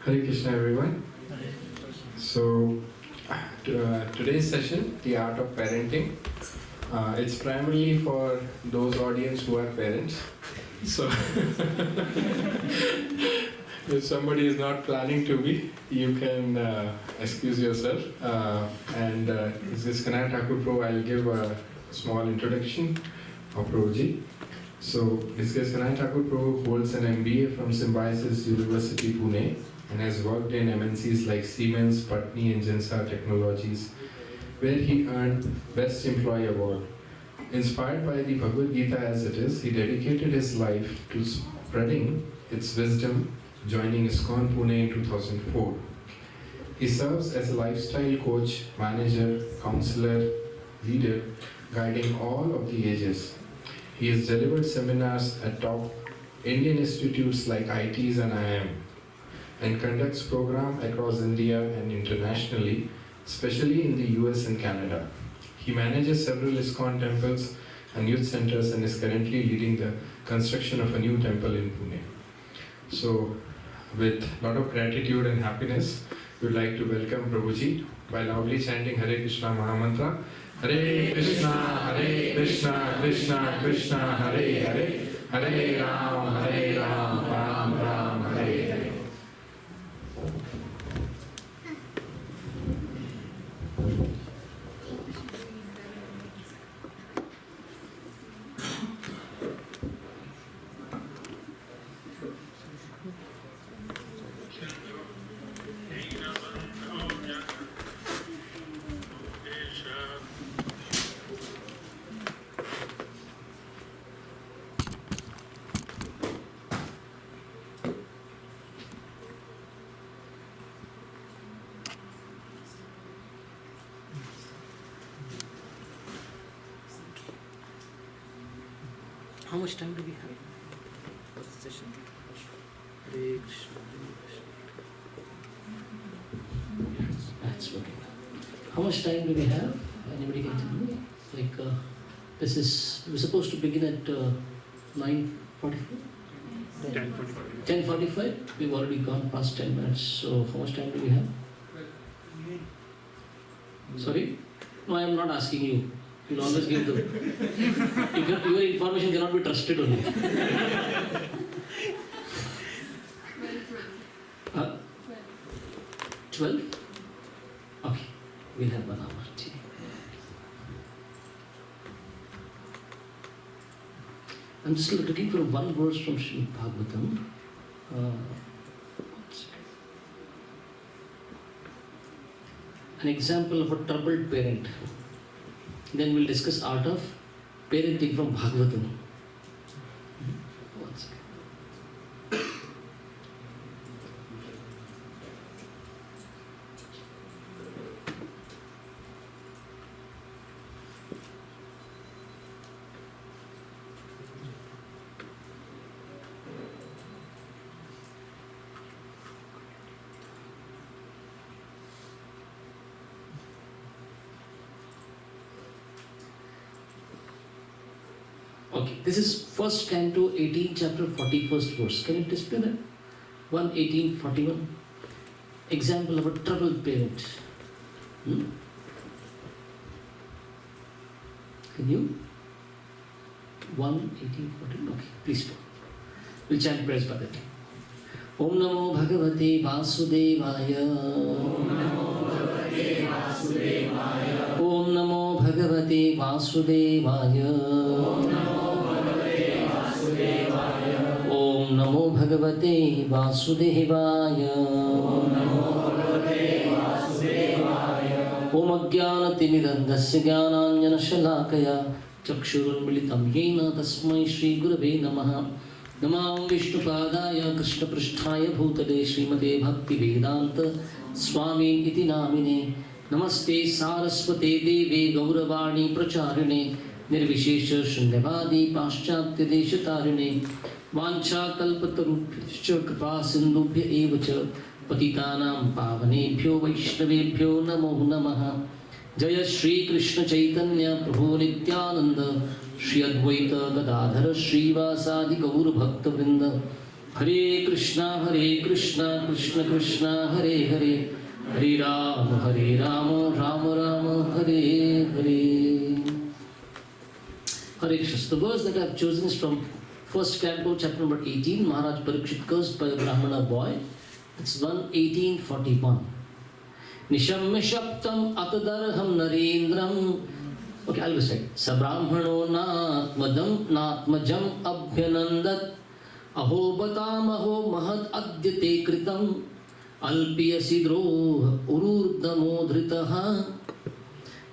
Hare Krishna, everyone. So, today's session, the art of parenting, it's primarily for those audience who are parents. So, if somebody is not planning to be, you can excuse yourself. This is Kanai Thakur Pro. I'll give a small introduction of Prabhuji. So, this is Kanai Thakur Pro holds an MBA from Symbiosis University, Pune, and has worked in MNCs like Siemens, Patni and Gensa Technologies, where he earned Best Employee Award. Inspired by the Bhagavad Gita as it is, he dedicated his life to spreading its wisdom, joining ISKCON Pune in 2004. He serves as a lifestyle coach, manager, counselor, leader, guiding all of the ages. He has delivered seminars at top Indian institutes like ITs and IIM, and conducts programs across India and internationally, especially in the US and Canada. He manages several ISKCON temples and youth centers and is currently leading the construction of a new temple in Pune. So, with a lot of gratitude and happiness, we would like to welcome Prabhuji by loudly chanting Hare Krishna Mahamantra. Hare Krishna, Krishna Krishna, Hare Hare, Hare Ram, Ram Ram, Hare Hare. How much time do we have for the session? Hare Krishna, Hare Krishna. That's okay. How much time do we have? Anybody can tell me? We're supposed to begin at 9:44? 10:45. 10:45? We've already gone past 10 minutes. So how much time do we have? Sorry? No, I am not asking you. You'll always give the... Your information cannot be trusted only. 12? Okay. We'll have 1 hour. I'm just looking for one verse from Srimad Bhagavatam. An example of a troubled parent. Then we'll discuss art of parenting from Bhagavatam. One second. Okay, this is 1st Canto, 18 chapter, 41st verse. Can you display that? 1:18:41. Example of a troubled parent. Can you? 1:18:41. Okay, please go. We'll chant praise by that. Om Namo Bhagavate Vasudevaya. Om Namo Bhagavate Vasudevaya. Om Namo Bhagavate Vasudevaya. Om Namo Bhagavate Vasudevaya. Om Ajnanatimidandasya Jnananjana Shalakaya Chakshurunmilitam Yena Tasmai Shri Gurave Namaha. Namah Vishnupadaya Krishna Pristhaya Bhutale Srimate Bhakti Vedanta Swami Iti Namine. Namaste Saraswate Deve Gauravani Pracharine Nirvishesha Shunyavadi Paschatya Deshatarine Vancha Kalpatarubhya Kripa Sindhubhya Evacha Patitanam Pavanebhyo Vaishnavebhyo Namo Namaha. Jaya Shri Krishna Chaitanya Prabhu Nityananda Shri Advaita Gadadhara Shri Vasadi Gaur Bhakta Vrinda Hare Krishna, Krishna Krishna, Hare Hare, Hare Rama, Rama Rama, Hare Hare. Hare Krishna. The verse that I have chosen is from 1st Canto, chapter number 18, Maharaj Parikshit cursed by a Brahmana boy. It's 1841. Nishamya Shaptam Atadarham Narendram. Okay, I'll recite. Sabrahmano Natmajam Abhyanandat Aho Batamaho Mahad Adyate Kritam Alpiya Sidro Ururdamodhritaha.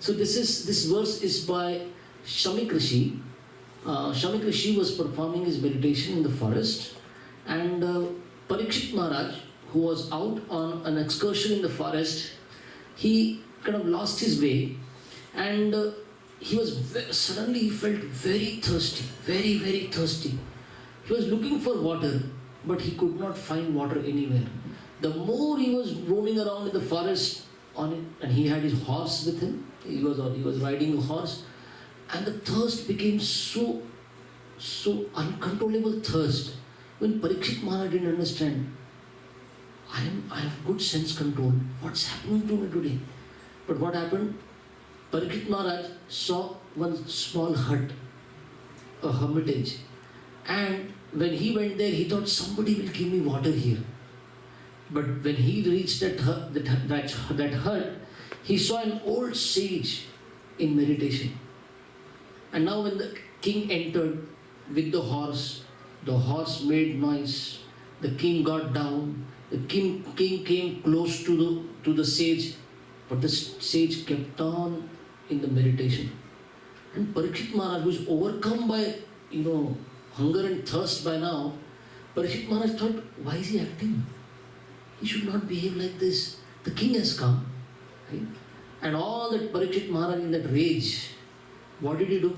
So this verse is by Shamik Rishi. Shamik Rishi was performing his meditation in the forest, and Parikshit Maharaj, who was out on an excursion in the forest, he kind of lost his way, and suddenly he felt very thirsty, very thirsty. He was looking for water, but he could not find water anywhere. The more he was roaming around in the forest and he had his horse with him, he was riding a horse, and the thirst became so uncontrollable thirst. When Parikshit Maharaj didn't understand, I have good sense control. What's happening to me today? But what happened? Parikshit Maharaj saw one small hut, a hermitage, and when he went there, he thought somebody will give me water here. But when he reached that hut, he saw an old sage in meditation. And now when the king entered with the horse made noise. The king got down. The king came close to the sage, but the sage kept on in the meditation. And Parikshit Maharaj was overcome by hunger and thirst by now. Parikshit Maharaj thought, why is he acting? He should not behave like this. The king has come. Right? And all that Parikshit Maharaj in that rage, what did he do?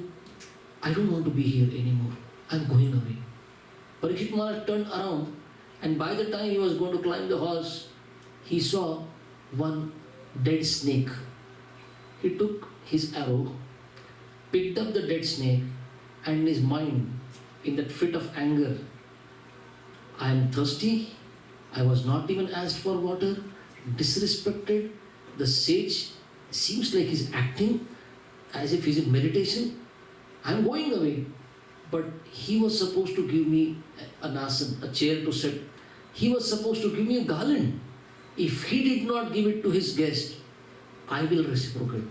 I don't want to be here anymore. I'm going away. Parikshit Maharaj turned around, and by the time he was going to climb the horse, he saw one dead snake. He took his arrow, picked up the dead snake, and in his mind, in that fit of anger, I am thirsty, I was not even asked for water, disrespected, the sage seems like he's acting as if he's in meditation, I am going away. But he was supposed to give me an asan, a chair to sit. He was supposed to give me a garland. If he did not give it to his guest, I will reciprocate.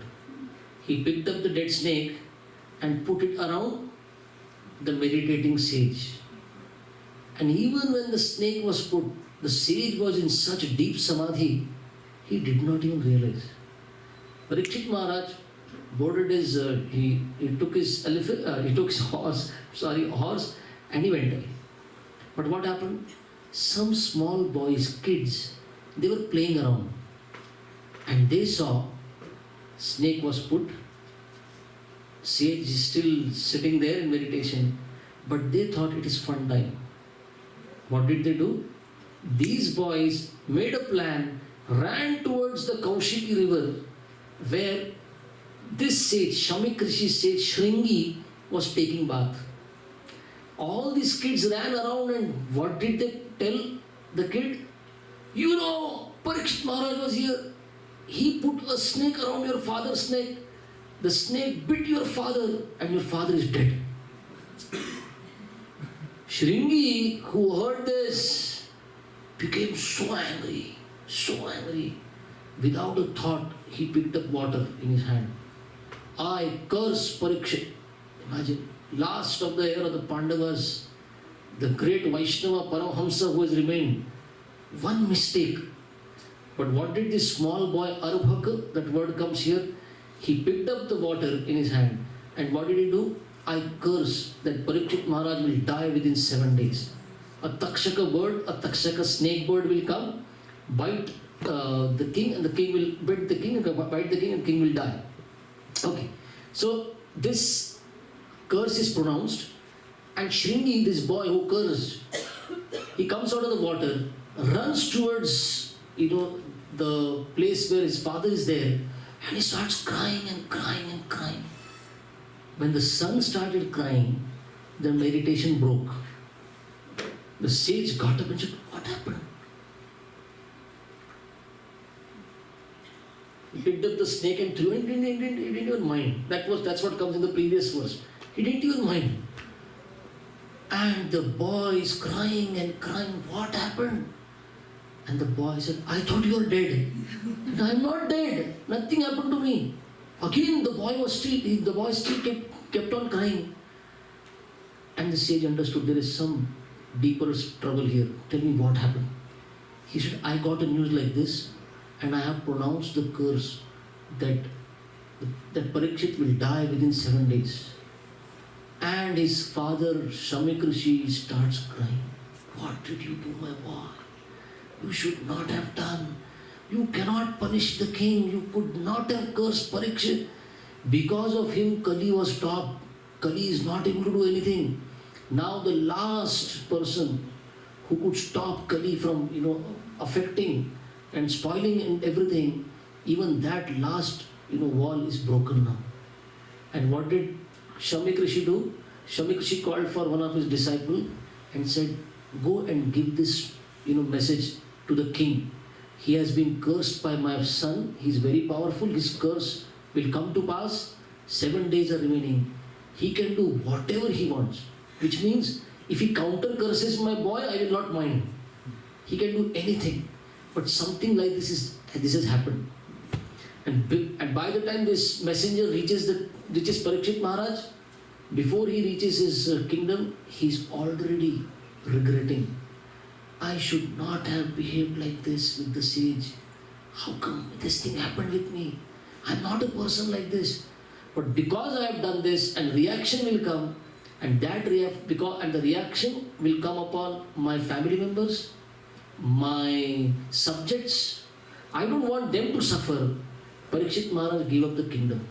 He picked up the dead snake and put it around the meditating sage. And even when the snake was put, the sage was in such deep samadhi, he did not even realize. Parikshit Maharaj boarded his, he took his horse, and he went away. But what happened? Some small boys, kids, they were playing around, and they saw snake was put, sage is still sitting there in meditation, but they thought it is fun time. What did they do? These boys made a plan, ran towards the Kaushiki river, where this sage, Shamik Rishi sage Shringi, was taking bath. All these kids ran around, and what did they tell the kid? Parikshit Maharaj was here. He put a snake around your father's neck. The snake bit your father, and your father is dead. Shringi, who heard this, became so angry. Without a thought, he picked up water in his hand. I curse Parikshit. Imagine, last of the heir of the Pandavas, the great Vaishnava Paramahamsa who has remained. One mistake. But what did this small boy, Arubhaka, that word comes here, he picked up the water in his hand. And what did he do? I curse that Parikshit Maharaj will die within 7 days. A Takshaka bird, a Takshaka snake bird will come, bite the king, and the king will bite the king, and the king will die. Okay, so this curse is pronounced, and Shringi, this boy who cursed, he comes out of the water, runs towards the place where his father is there, and he starts crying and crying and crying. When the son started crying, the meditation broke. The sage got up and said, what happened? He picked up the snake and threw it. He didn't even mind. That's what comes in the previous verse. He didn't even mind. And the boy is crying and crying. What happened? And the boy said, I thought you were dead. I'm not dead. Nothing happened to me. Again, the boy still kept on crying. And the sage understood there is some deeper trouble here. Tell me what happened. He said, I got a news like this, and I have pronounced the curse that Parikshit will die within 7 days. And his father, Shamik Rishi, starts crying. What did you do, my boy? You should not have done. You cannot punish the king. You could not have cursed Parikshit. Because of him, Kali was stopped. Kali is not able to do anything. Now the last person who could stop Kali from, affecting and spoiling and everything, even that last, wall is broken now. And what did Shamik Rishi do? Shamik Rishi called for one of his disciples and said, go and give this, message to the king. He has been cursed by my son. He is very powerful. His curse will come to pass. 7 days are remaining. He can do whatever he wants. Which means, if he counter curses my boy, I will not mind. He can do anything. But something like this has happened. And by the time this messenger reaches Parikshit Maharaj, before he reaches his kingdom, he's already regretting. I should not have behaved like this with the sage. How come this thing happened with me? I'm not a person like this. But because I have done this, and reaction will come, and the reaction will come upon my family members, my subjects. I don't want them to suffer. Parikshit Maharaj gave up the kingdom.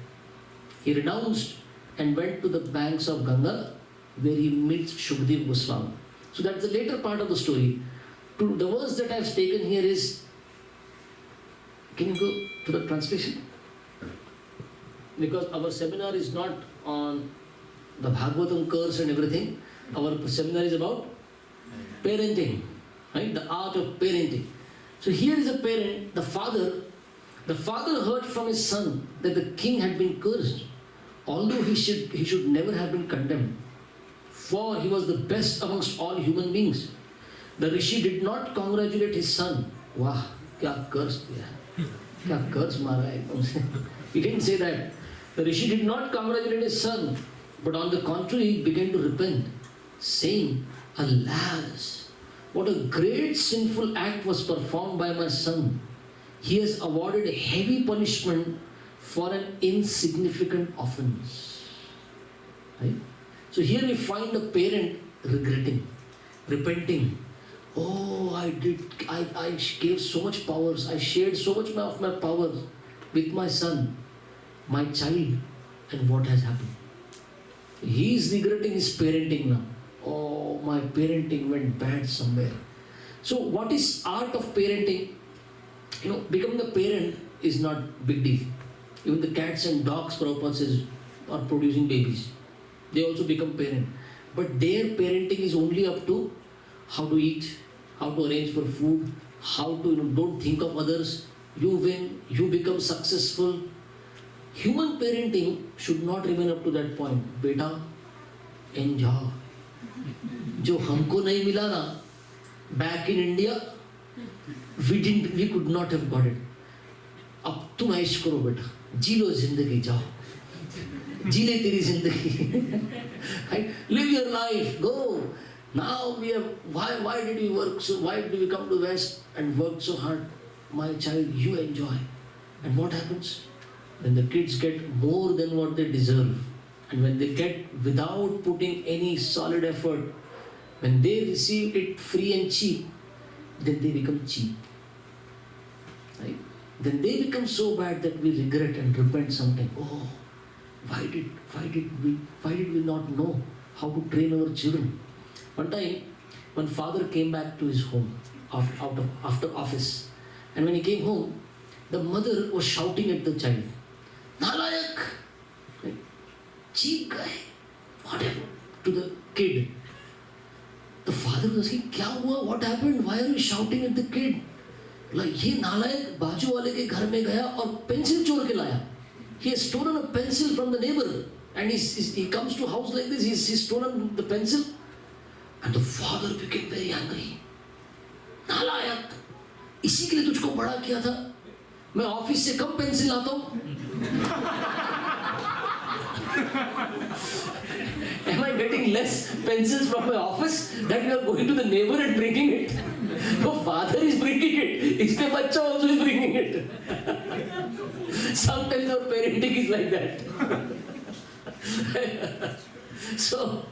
He renounced and went to the banks of Ganga, where he meets Shukdev Goswami. So that's the later part of the story. The verse that I've taken here is, can you go to the translation? Because our seminar is not on the Bhagavatam curse and everything. Our seminar is about parenting, right? The art of parenting. So here is a parent, the father heard from his son that the king had been cursed, although he should never have been condemned, for he was the best amongst all human beings. The rishi did not congratulate his son. Wow, kya curse diya, kya curse mara hai. He didn't say that. The rishi did not congratulate his son, but on the contrary, he began to repent, saying, alas, what a great sinful act was performed by my son. He has awarded a heavy punishment for an insignificant offense. Right? So here we find a parent regretting, repenting. Oh, I gave so much powers, I shared so much of my powers with my son, my child, and what has happened? He is regretting his parenting now. Oh, my parenting went bad somewhere. So what is art of parenting? Becoming a parent is not big deal. Even the cats and dogs, Prabhupada says, are producing babies. They also become parent. But their parenting is only up to how to eat, how to arrange for food, how to, don't think of others. You win, you become successful. Human parenting should not remain up to that point. Beta, enjoy. जो हमको नहीं मिला ना, back in India, we could not have got it. अब तुम ऐश करो बेटा, जी लो जिंदगी जाओ, जी ले तेरी जिंदगी, live your life, go. Now we have, why did we work so? Why did we come to West and work so hard? My child, you enjoy. And what happens? When the kids get more than what they deserve, and when they get without putting any solid effort, when they receive it free and cheap, then they become cheap. Right? Then they become so bad that we regret and repent sometime. Oh, why did we not know how to train our children? One time, one father came back to his home after office, and when he came home, the mother was shouting at the child, Nalayak! Right? Cheap guy, whatever, to the kid. The father was asking, क्या हुआ? What happened? Why are you shouting at the kid? Like, ये नालायक बाजू वाले के घर में गया और पेंसिल चोर के लाया. He has stolen a pencil from the neighbor, and he comes to a house like this. He's stolen the pencil, and the father became very angry. नालायक, इसी के लिए तुझको बड़ा किया था. मैं ऑफिस से कम पेंसिल लाता हूँ. Am I getting less pencils from my office that you are going to the neighbor and bringing it? The father is bringing it. इसके बच्चा also is bringing it. Sometimes our parenting is like that. So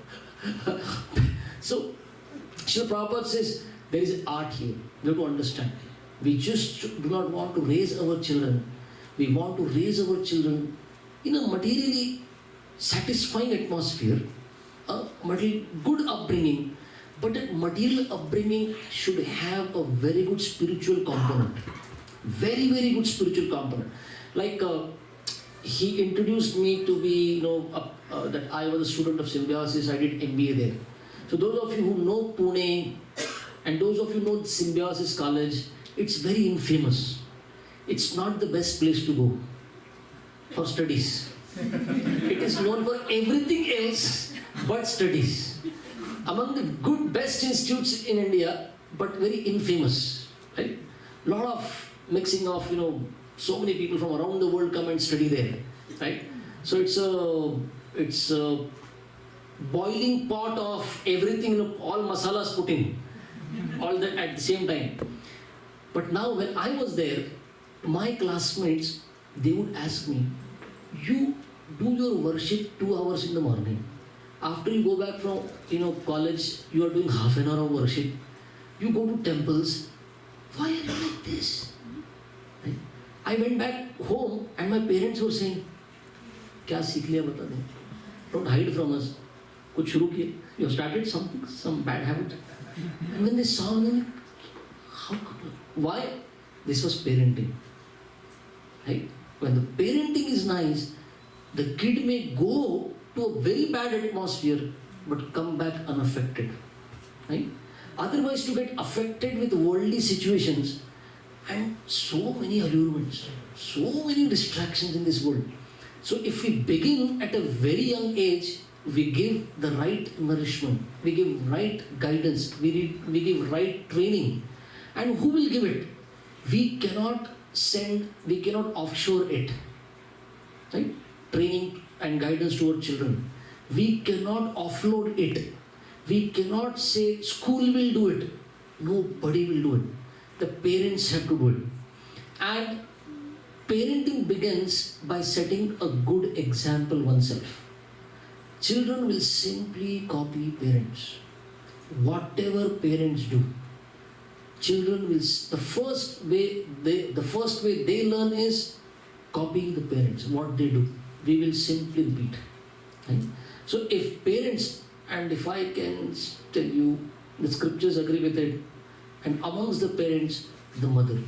Srila Prabhupada says there is art here. You have to understand. We just do not want to raise our children. We want to raise our children in a materially satisfying atmosphere, a good upbringing, but that material upbringing should have a very good spiritual component. Very, very good spiritual component. Like he introduced me to be, that I was a student of Symbiosis. I did MBA there. So those of you who know Pune and those of you who know Symbiosis College, it's very infamous. It's not the best place to go for studies. It is known for everything else but studies. Among the good best institutes in India, but very infamous. Right? Lot of mixing of, so many people from around the world come and study there. Right? So it's a boiling pot of everything, all masalas put in, all that at the same time. But now when I was there, my classmates, they would ask me, you do your worship 2 hours in the morning. After you go back from college, you are doing half an hour of worship. You go to temples. Why are you like this? Right? I went back home and my parents were saying, क्या सीख लिया बता दे. Don't hide from us. कुछ शुरू किए. You have started something, some bad habit. And when they saw me, why? This was parenting. Right? When the parenting is nice, the kid may go to a very bad atmosphere but come back unaffected. Right? Otherwise, to get affected with worldly situations and so many allurements, so many distractions in this world. So if we begin at a very young age, we give the right nourishment, we give right guidance, we give right training. And who will give it? We cannot offshore it. Right? Training and guidance to our children. We cannot offload it. We cannot say school will do it. Nobody will do it. The parents have to do it. And parenting begins by setting a good example oneself. Children will simply copy parents. Whatever parents do. Children will, the first way they learn is copying the parents, what they do. We will simply repeat. Right? So if parents, and if I can tell you, the scriptures agree with it, and amongst the parents, the mother.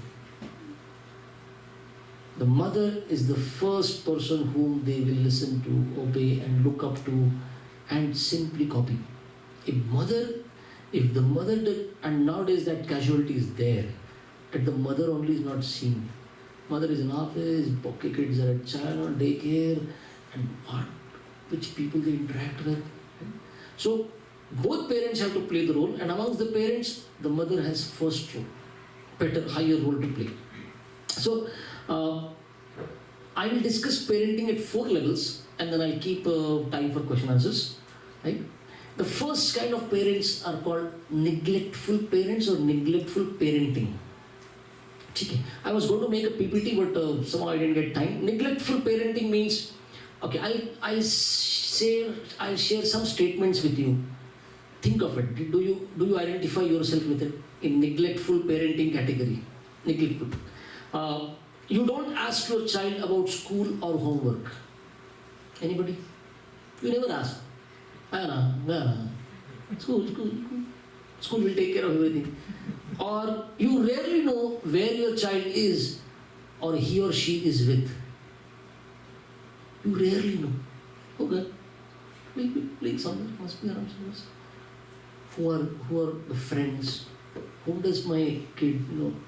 The mother is the first person whom they will listen to, obey and look up to and simply copy. If the mother did, and nowadays that casualty is there, that the mother only is not seen. Mother is in office, kids are at child daycare, and which people they interact with. So both parents have to play the role, and amongst the parents, the mother has first role, higher role to play. So I will discuss parenting at 4 levels, and then I'll keep time for question answers. Right? The first kind of parents are called neglectful parents or neglectful parenting. Okay. I was going to make a PPT, but somehow I didn't get time. Neglectful parenting means, okay, I'll share some statements with you. Think of it. Do you identify yourself with it in neglectful parenting category? Neglectful. You don't ask your child about school or homework. Anybody? You never ask. School will take care of everything. Or you rarely know where your child is or he or she is with. You rarely know. Okay. Maybe somewhere, must be around somewhere. Who are the friends? Who does my kid,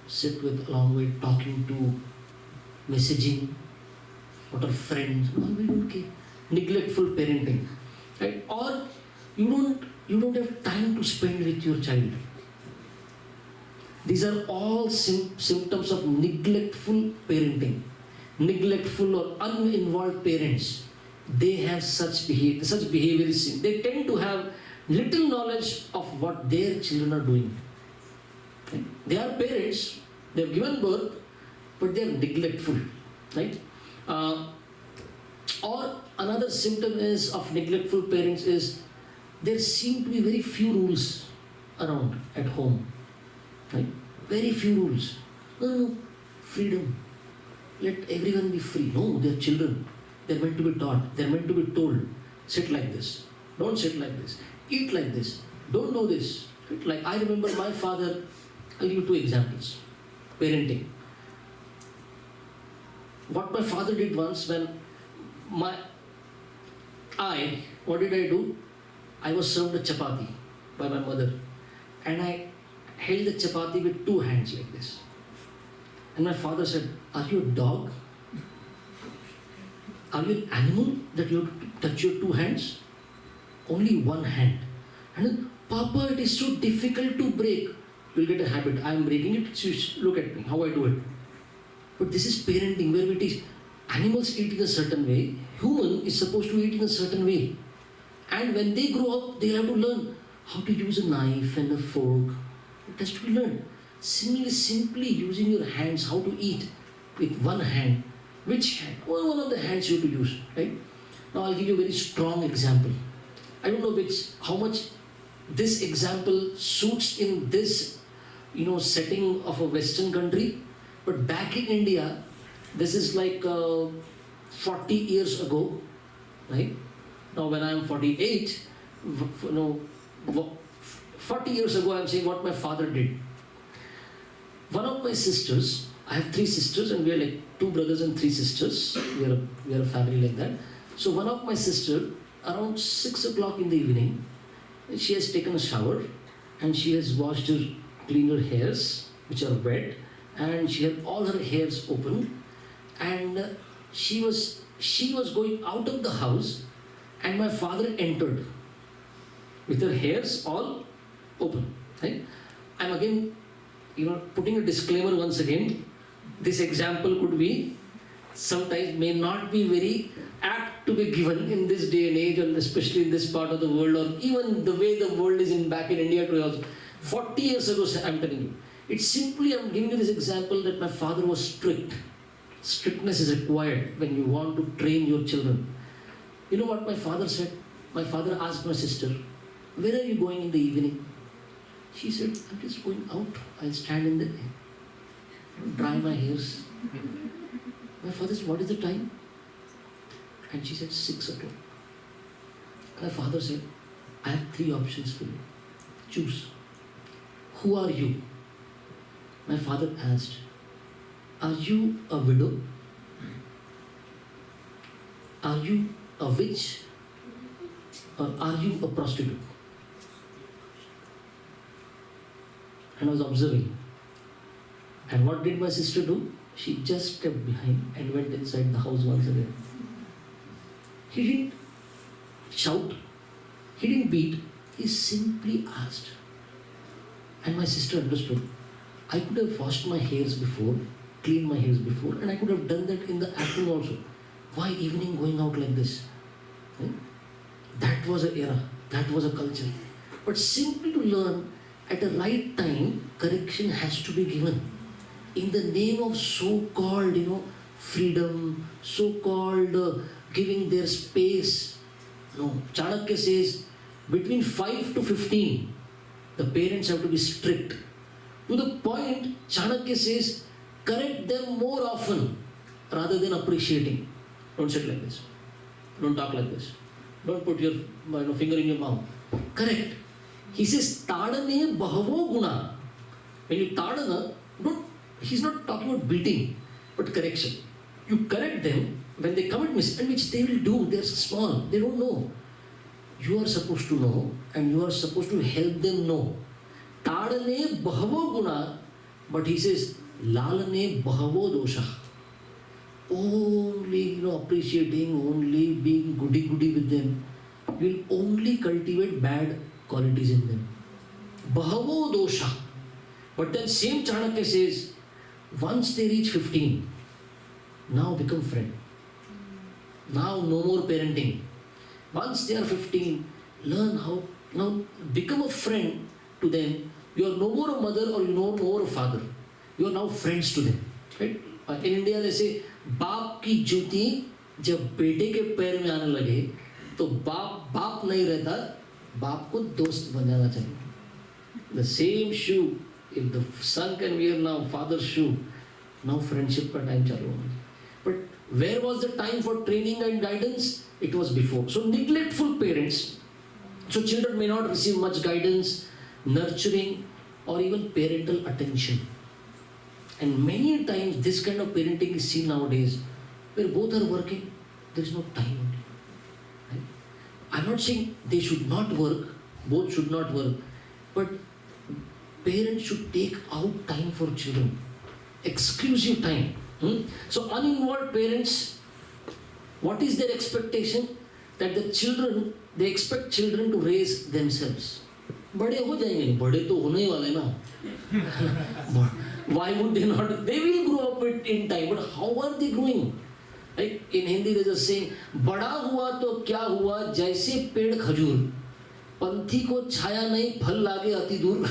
sit with along with talking to, messaging? What are friends? No, we don't care. Neglectful parenting, right? Or you don't have time to spend with your child. These are all symptoms of neglectful parenting. Neglectful or uninvolved parents, they have such behavior. Such behavior is they tend to have little knowledge of what their children are doing. Right? They are parents, they have given birth, but they are neglectful, right? Or another symptom of neglectful parents is there seem to be very few rules around at home, right? Very few rules. No, freedom. Let everyone be free. No, they're children. They're meant to be taught. They're meant to be told. Sit like this. Don't sit like this. Eat like this. Don't do this. Like I remember my father. I'll give you 2 examples. Parenting. What my father did once when what did I do? I was served a chapati by my mother, and I held the chapati with 2 hands like this. And my father said, "Are you a dog? Are you an animal that you have to touch your 2 hands? Only 1 hand." And then, "Papa, it is so difficult to break." You'll get a habit. I am breaking it. So look at me, how I do it. But this is parenting where we teach. Animals eat in a certain way. Human is supposed to eat in a certain way. And when they grow up, they'll have to learn how to use a knife and a fork. It has to be learned. Simply using your hands, how to eat with 1 hand. Which hand? Well, one of the hands you have to use, right? Now I'll give you a very strong example. I don't know how much this example suits in this, setting of a Western country, but back in India, this is like 40 years ago, right? Now when I am 48, 40 years ago, I'm saying what my father did. One of my sisters, I have 3 sisters, and we are like 2 brothers and 3 sisters. We are a family like that. So one of my sisters, around 6 o'clock in the evening, she has taken a shower, and she has cleaned her hairs, which are wet, and she had all her hairs open, and she was going out of the house, and my father entered with her hairs all open. Right? I'm again, putting a disclaimer once again. This example could be, sometimes may not be very apt to be given in this day and age, and especially in this part of the world, or even the way the world is back in India today also. 40 years ago, I'm telling you. It's simply, I'm giving you this example that my father was strict. Strictness is required when you want to train your children. You know what my father said? My father asked my sister, "Where are you going in the evening?" She said, "I'm just going out. I'll stand in the dry my hairs." My father said, "What is the time?" And she said, 6 o'clock. My father said, "I have 3 options for you. Choose. Who are you?" My father asked, "Are you a widow? Are you a witch? Or are you a prostitute?" And I was observing. And what did my sister do? She just stepped behind and went inside the house once again. He didn't shout. He didn't beat. He simply asked. And my sister understood. I could have washed my hairs before, cleaned my hairs before, and I could have done that in the afternoon also. Why evening going out like this? Right? That was an era. That was a culture. But simply to learn at the right time, correction has to be given. In the name of so-called, freedom, so-called giving their space. No, Chanakya says between 5 to 15, the parents have to be strict. To the point, Chanakya says, correct them more often rather than appreciating. Don't sit like this. Don't talk like this. Don't put your finger in your mouth. Correct. He says, Tadane bahavo guna. When you tadana, he's not talking about beating, but correction. You correct them when they commit mistake, which they will do. They're small. They don't know. you are supposed to know and you are supposed to help them know. Tadane bahavo guna, but he says, lalane bahavo dosha. Only appreciating, only being goody-goody with them will only cultivate bad qualities in them. Bahavo dosha. But then same Chanakya says, once they reach 15, now become friend. Now no more parenting. Once they are 15, learn how, now become a friend to them. You are no more a mother or you are no more a father. You are now friends to them. Right? In India they say, बाप की जूती जब बेटे के पैर में आने लगे तो बाप नहीं रहता, बाप को दोस्त बन जाना चाहिए. The same shoe, if the son can wear now father's shoe, now friendship का time चालू होगा. But where was the time for training and guidance? It was before. So neglectful parents, so children may not receive much guidance, nurturing, or even parental attention. And many times this kind of parenting is seen nowadays, where both are working, there is no time only. Right? I'm not saying they should not work, both should not work, but parents should take out time for children, exclusive time. So uninvolved parents, what is their expectation? That the children, they expect children to raise themselves. बड़े हो जाएंगे, बड़े तो होने ही वाले ना. Why would they not? They will grow up in time, but how are they growing? Like in Hindi there's a saying, बड़ा हुआ तो क्या हुआ जैसे पेड़ खजूर, पंथी को छाया नहीं फल लागे अति दूर.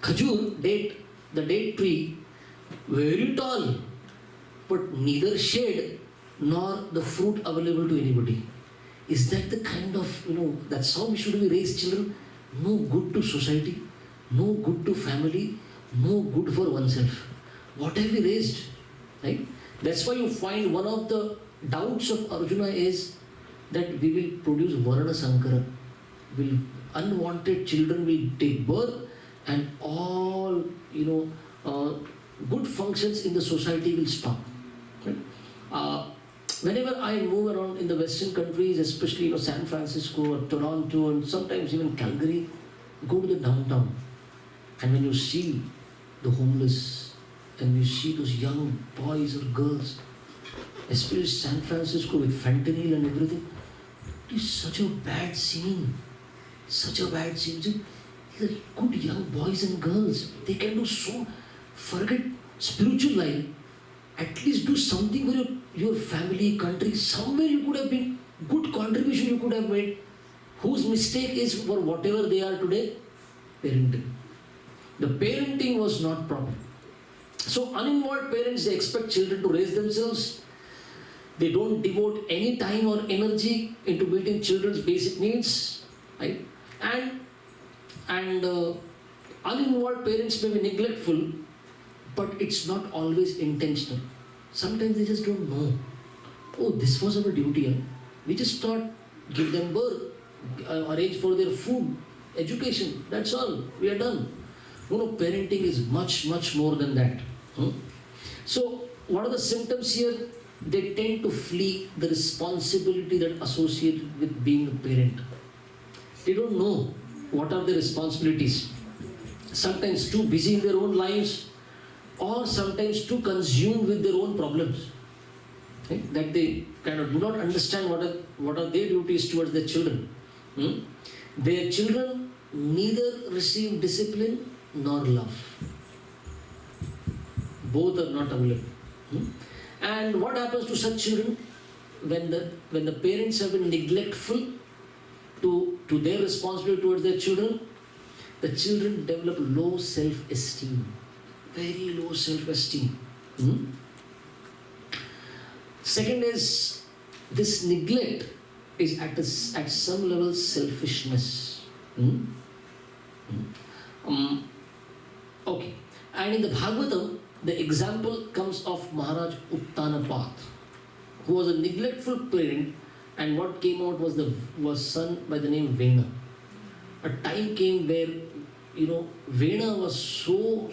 Khajur, date, the date tree, very tall, but neither shade nor the fruit available to anybody. Is that the kind of, that's how we should raise children? No good to society, no good to family, no good for oneself. What have we raised? Right? That's why you find one of the doubts of Arjuna is that we will produce Varna Sankara. Unwanted children will take birth and all, good functions in the society will stop. Right? Whenever I move around in the Western countries, especially San Francisco or Toronto and sometimes even Calgary, go to the downtown, and when you see the homeless and you see those young boys or girls, especially San Francisco with fentanyl and everything, it is such a bad scene. Such a bad scene. These are good young boys and girls. They can do so. Forget spiritual life. At least do something for your family, country. Somewhere you could have been, good contribution you could have made. Whose mistake is for whatever they are today? Parenting. The parenting was not proper. So uninvolved parents, they expect children to raise themselves. They don't devote any time or energy into meeting children's basic needs. Right? And uninvolved parents may be neglectful, but it's not always intentional. Sometimes they just don't know. Oh, this was our duty. We just thought, give them birth, arrange for their food, education. That's all. We are done. Parenting is much, much more than that. So, what are the symptoms here? They tend to flee the responsibility that associated with being a parent. They don't know what are their responsibilities. Sometimes too busy in their own lives, or sometimes too consumed with their own problems. Okay? That they kind of do not understand what are their duties towards their children. Their children neither receive discipline nor love. Both are not available. And what happens to such children when the parents have been neglectful to their responsibility towards their children? The children develop low self-esteem, very low self-esteem. Second is, this neglect is at some level selfishness. Okay, and in the Bhagavatam, the example comes of Maharaj Uttanapath, who was a neglectful parent, and what came out was son by the name Vena. A time came where Vena was so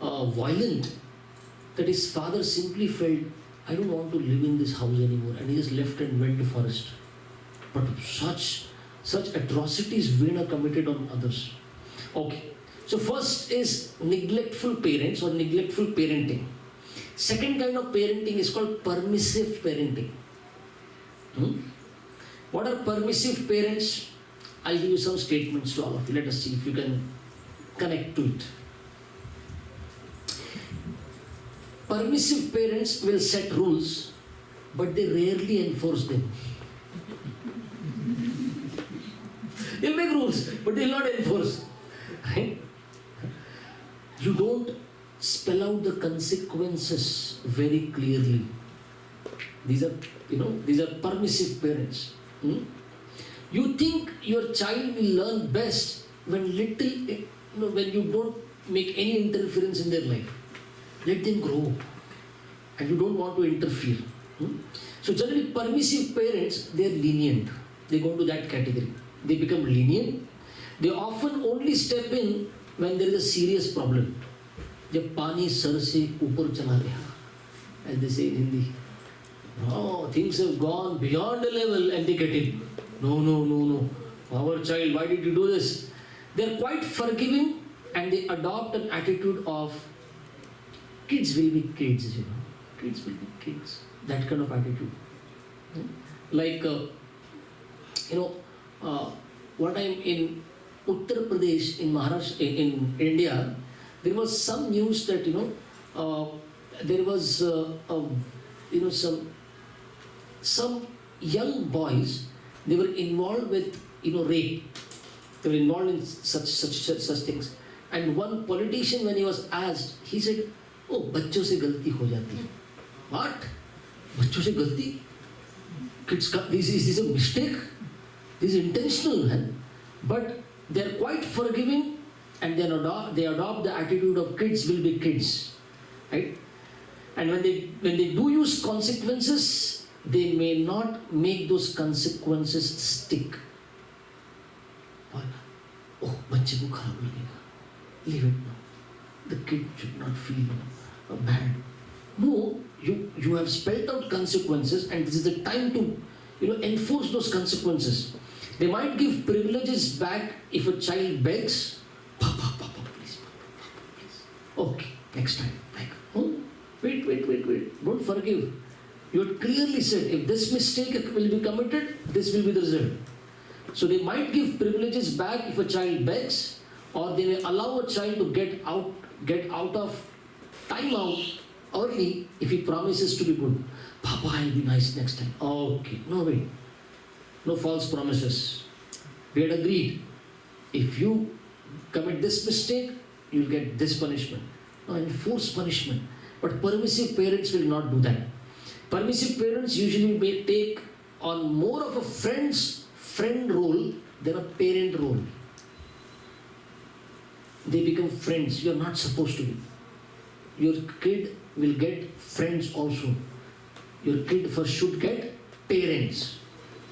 violent that his father simply felt, I don't want to live in this house anymore, and he just left and went to forest. But such atrocities women are committed on others. Okay. So first is neglectful parents or neglectful parenting. Second kind of parenting is called permissive parenting. What are permissive parents? I'll give you some statements to all of you. Let us see if you can connect to it. Permissive parents will set rules, but they rarely enforce them. They'll make rules, but they'll not enforce. Right? You don't spell out the consequences very clearly. These are permissive parents. You think your child will learn best when when you don't make any interference in their life. Let them grow, and you don't want to interfere. So generally, permissive parents, they are lenient. They go into that category. They become lenient. They often only step in when there is a serious problem. जब पानी sir से ऊपर चला गया, as they say in Hindi, things have gone beyond a level and they get in. No. Our child, why did you do this? They are quite forgiving and they adopt an attitude of kids will be kids, Kids will be kids. That kind of attitude. Like, one time in Uttar Pradesh, in Maharashtra, in India, there was some news that there was some young boys, they were involved with rape. They were involved in such things. And one politician, when he was asked, he said, "Oh, बच्चों से गलती हो जाती है." What? बच्चों से गलती? Kids, this is a mistake. This is intentional, man. But they are quite forgiving, and they adopt the attitude of kids will be kids, right? And when they do use consequences, they may not make those consequences stick. Oh, बच्चे को खराब लगेगा. Leave it now. The kid should not feel bad. No, you have spelled out consequences, and this is the time to enforce those consequences. They might give privileges back if a child begs. Papa, please. Okay, next time. Wait. Don't forgive. You had clearly said, if this mistake will be committed, this will be the result. So they might give privileges back if a child begs, or they may allow a child to get out of time out early if he promises to be good. Papa, I'll be nice next time. Okay, no way. No false promises. We had agreed, if you commit this mistake, you'll get this punishment. No, enforce punishment. But permissive parents will not do that. Permissive parents usually may take on more of a friend role than a parent role. They become friends. You are not supposed to be. Your kid will get friends also. Your kid first should get parents.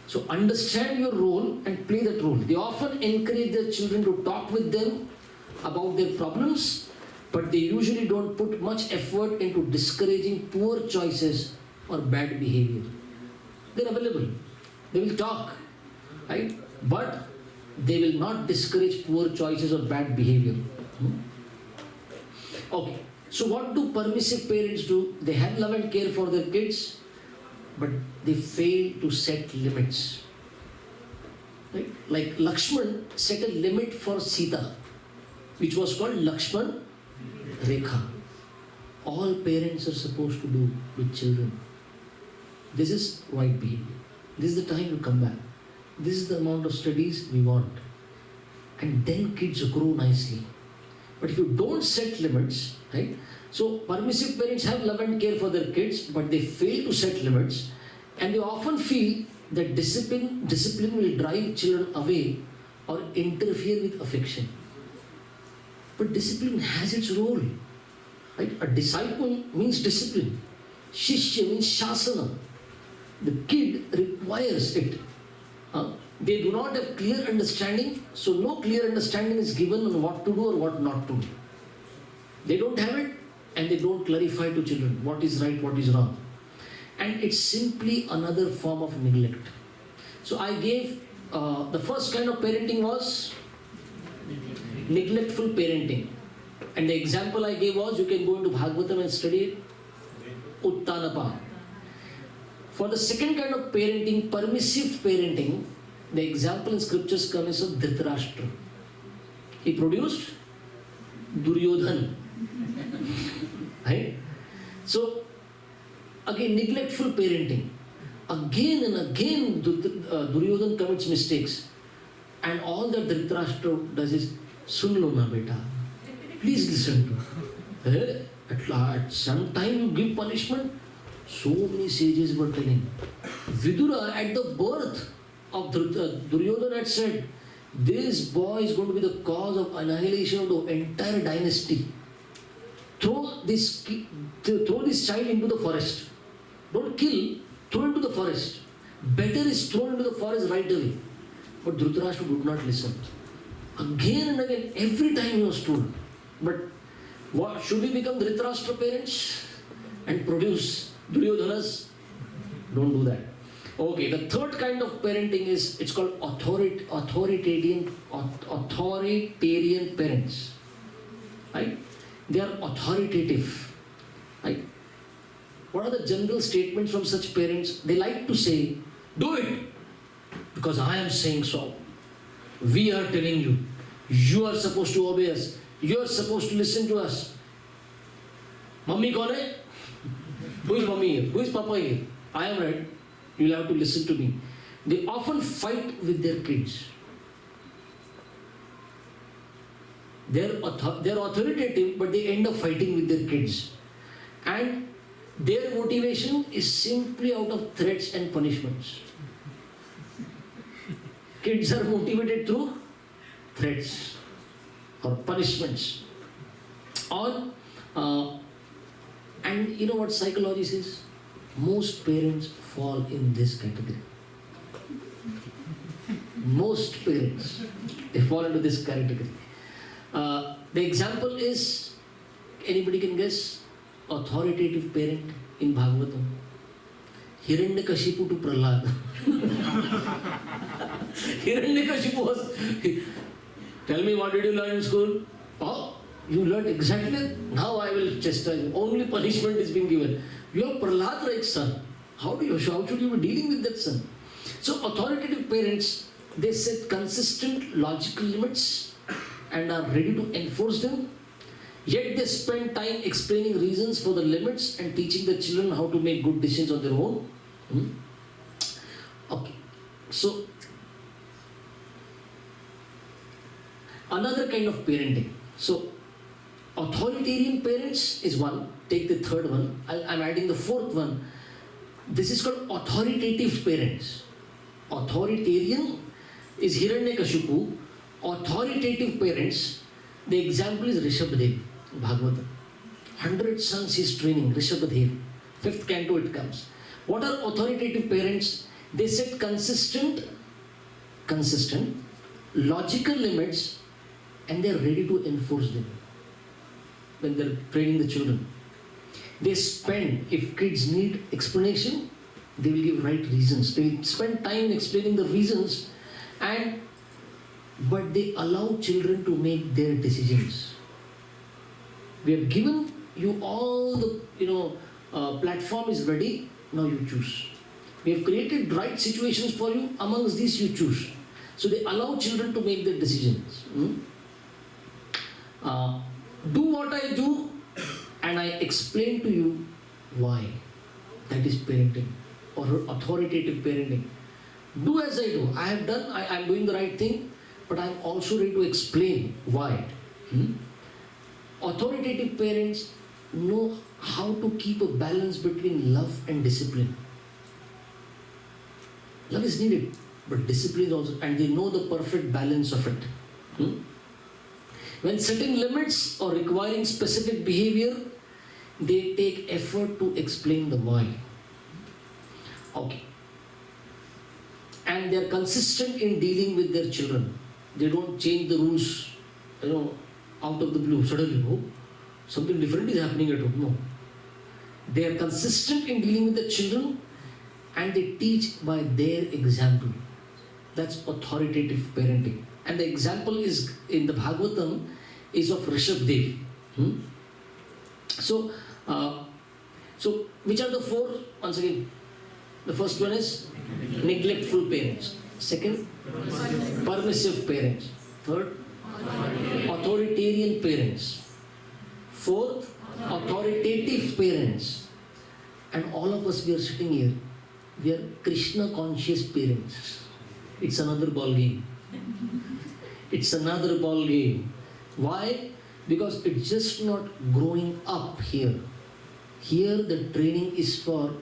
So understand your role and play that role. They often encourage their children to talk with them about their problems, but they usually don't put much effort into discouraging poor choices or bad behavior. They're available. They will talk, right? But they will not discourage poor choices or bad behavior. Okay. So what do permissive parents do? They have love and care for their kids, but they fail to set limits. Right? Like Lakshman set a limit for Sita, which was called Lakshman Rekha. All parents are supposed to do with children. This is right behavior. This is the time to come back. This is the amount of studies we want. And then kids grow nicely. But if you don't set limits, right? So permissive parents have love and care for their kids, but they fail to set limits, and they often feel that discipline will drive children away or interfere with affection. But discipline has its role, right? A disciple means discipline. Shishya means shasana. The kid requires it. They do not have clear understanding, so no clear understanding is given on what to do or what not to do. They don't have it, and they don't clarify to children what is right, what is wrong. And it's simply another form of neglect. So I gave, the first kind of parenting was neglectful parenting. And the example I gave was, you can go into Bhagavatam and study it, Uttanapa. For the second kind of parenting, permissive parenting, the example in scriptures comes of Dhritarashtra. He produced Duryodhan. Right? So, again, neglectful parenting. Again and again, Duryodhan commits mistakes. And all that Dhritarashtra does is, Sun lo na beta. Please listen to her. At some time you give punishment. So many sages were telling. Vidura at the birth of Duryodhana had said, this boy is going to be the cause of annihilation of the entire dynasty. Throw this child into the forest. Don't kill, throw into the forest. Better is thrown into the forest right away. But Dhritarashtra would not listen. Again and again, every time he was told. But what, should we become Dhritarashtra parents and produce Duryodhanas? Don't do that. Okay, the third kind of parenting is, it's called authoritarian parents. Right? They are authoritative. Right? What are the general statements from such parents? They like to say, do it, because I am saying so. We are telling you. You are supposed to obey us. You are supposed to listen to us. Mummy kaun hai? Who is mummy here? Who is papa here? I am right. You will have to listen to me. They often fight with their kids. They are authoritative, but they end up fighting with their kids. And their motivation is simply out of threats and punishments. Kids are motivated through threats or punishments. And you know what psychology says? Most parents fall in this category. Most parents, they fall into this category. The example is, anybody can guess, authoritative parent in Bhagavatam. Hiranyakashipu to Prahlad. Hiranyakashipu was, tell me, what did you learn in school? Oh, you learned exactly. Now I will chastise you. Only punishment is being given. You have Prahlad like son. How should you be dealing with that son? So authoritative parents, they set consistent logical limits and are ready to enforce them. Yet they spend time explaining reasons for the limits and teaching the children how to make good decisions on their own. Okay. So, another kind of parenting. So, authoritarian parents is one. Take the third one. I'm adding the fourth one. This is called authoritative parents. Authoritarian is Hiranyakashipu. Authoritative parents, the example is Rishabhadev, Bhagavatam. 100 sons he is training, Rishabhadev. 5th canto it comes. What are authoritative parents? They set consistent, logical limits, and they are ready to enforce them when they are training the children. They spend, if kids need explanation, they will give right reasons. They will spend time explaining the reasons, but they allow children to make their decisions. We have given you all the, platform is ready, now you choose. We have created right situations for you, amongst these you choose. So they allow children to make their decisions. Do what I do, and I explain to you why. That is parenting or authoritative parenting. Do as I do. I have done, I am doing the right thing, but I am also ready to explain why. Authoritative parents know how to keep a balance between love and discipline. Love is needed, but discipline is also, and they know the perfect balance of it. When setting limits or requiring specific behavior, they take effort to explain the why. Okay. And they are consistent in dealing with their children. They don't change the rules, out of the blue. Suddenly, something different is happening at home. No. They are consistent in dealing with the children, and they teach by their example. That's authoritative parenting. And the example is in the Bhagavatam is of Rishabdev. So which are the four? Once again, the first one is neglectful parents. Second, permissive parents. Third, authoritarian parents. Fourth, authoritative parents. And all of us, we are sitting here, we are Krishna conscious parents. It's another ball game. It's another ball game. Why? Because it's just not growing up here. Here the training is for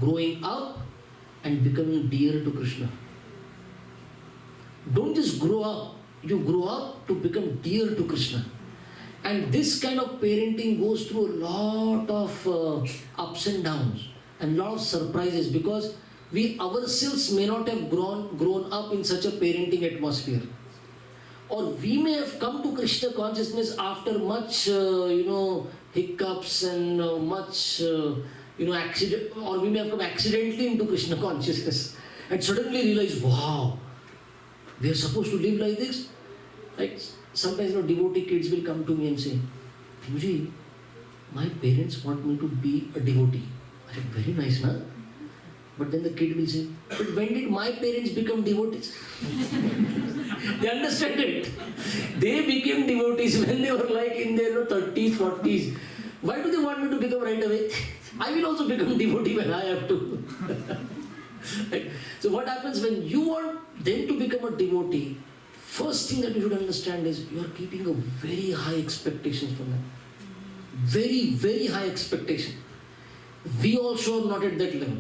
growing up and becoming dear to Krishna. Don't just grow up. You grow up to become dear to Krishna. And this kind of parenting goes through a lot of ups and downs and a lot of surprises, because we ourselves may not have grown up in such a parenting atmosphere. Or we may have come to Krishna consciousness after much, hiccups and much, accident, or we may have come accidentally into Krishna consciousness and suddenly realize, wow, we are supposed to live like this. Like sometimes, devotee kids will come to me and say, Guruji, my parents want me to be a devotee. I said, very nice, na? But then the kid will say, but when did my parents become devotees? They understand it. They became devotees when they were like in their 30s, 40s. Why do they want me to become right away? I will also become devotee when I have to. Right? So what happens when you want them to become a devotee? First thing that you should understand is you are keeping a very high expectations from them. Very, very high expectation. We also are not at that level.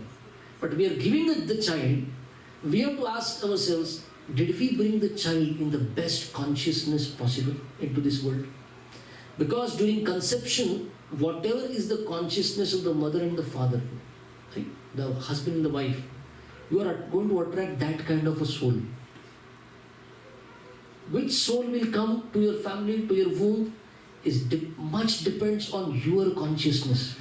But we are giving the child, we have to ask ourselves, did we bring the child in the best consciousness possible into this world? Because during conception, whatever is the consciousness of the mother and the father, right? The husband and the wife, you are going to attract that kind of a soul. Which soul will come to your family, to your womb, is much depends on your consciousness.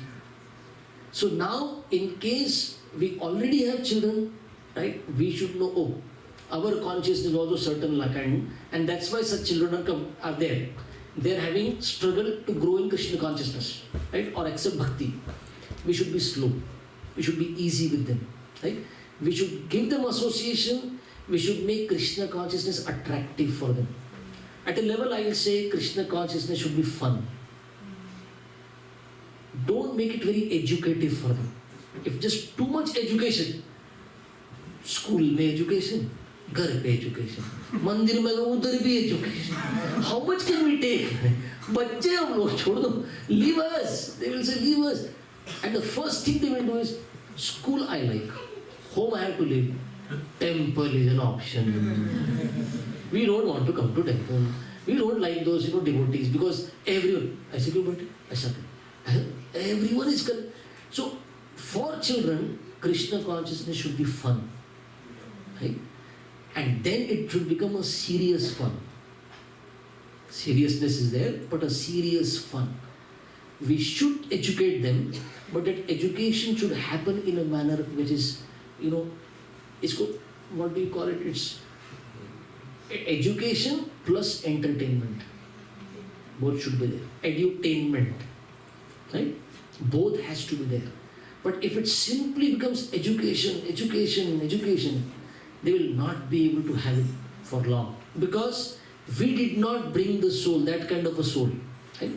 So now, in case we already have children, right? We should know, oh, our consciousness is also certain kind, and that's why such children are there. They are having struggle to grow in Krishna consciousness, right? Or accept bhakti. We should be slow. We should be easy with them, right? We should give them association. We should make Krishna consciousness attractive for them. At a level, I will say Krishna consciousness should be fun. Don't make it very educative for them. If just too much education, school mein education, ghar pe education, mandir mein udhar bhi education. How much can we take? Bacche hum log chhod do, leave us. They will say leave us. And the first thing they will do is, school I like, home I have to live. Temple is an option. We don't want to come to temple. We don't like those devotees, because everyone, I say but I said everyone is so. For children, Krishna consciousness should be fun, right? And then it should become a serious fun. Seriousness is there, but a serious fun. We should educate them, but that education should happen in a manner which is, it's called, what do you call it? It's education plus entertainment. Both should be there. Edutainment, right? Both has to be there. But if it simply becomes education, they will not be able to have it for long. Because we did not bring the soul, that kind of a soul. Right?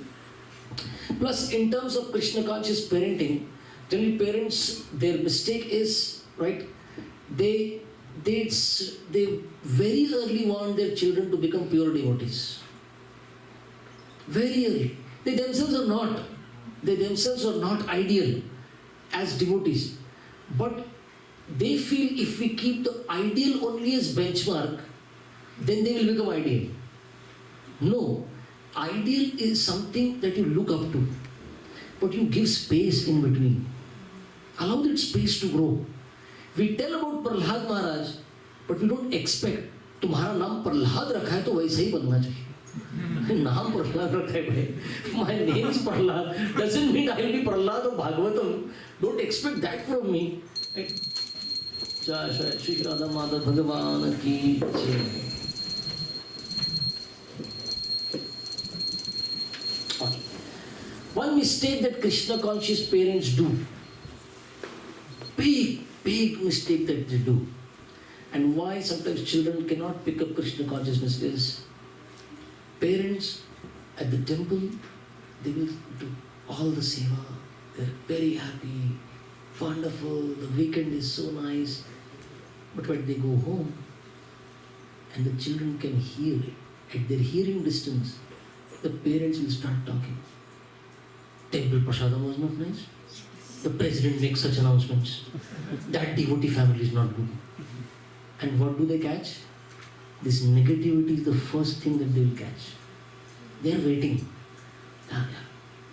Plus, in terms of Krishna conscious parenting, generally parents, their mistake is, right, they very early want their children to become pure devotees. Very early. They themselves are not ideal as devotees, but they feel if we keep the ideal only as benchmark, then they will become ideal. No, ideal is something that you look up to, but you give space in between. Allow that space to grow. We tell about Prahlad Maharaj, but we don't expect, तुम्हारा नाम प्रहलाद रखा है तो वैसे ही बनना चाहिए. नाम प्रहलाद रखा है भाई. My name is Prahlad. Doesn't mean I will be Prahlad of Bhagavatam. Don't expect that from me. Right? जय श्री राधा माधव भगवान की जय. One mistake that Krishna conscious parents do, big mistake that they do, and why sometimes children cannot pick up Krishna consciousness is, parents at the temple, they will do all the seva, they're very happy, wonderful, the weekend is so nice, but when they go home, and the children can hear it, at their hearing distance, the parents will start talking. Temple prasadam was not nice. The president makes such announcements. That devotee family is not good. And what do they catch? This negativity is the first thing that they will catch. They are waiting.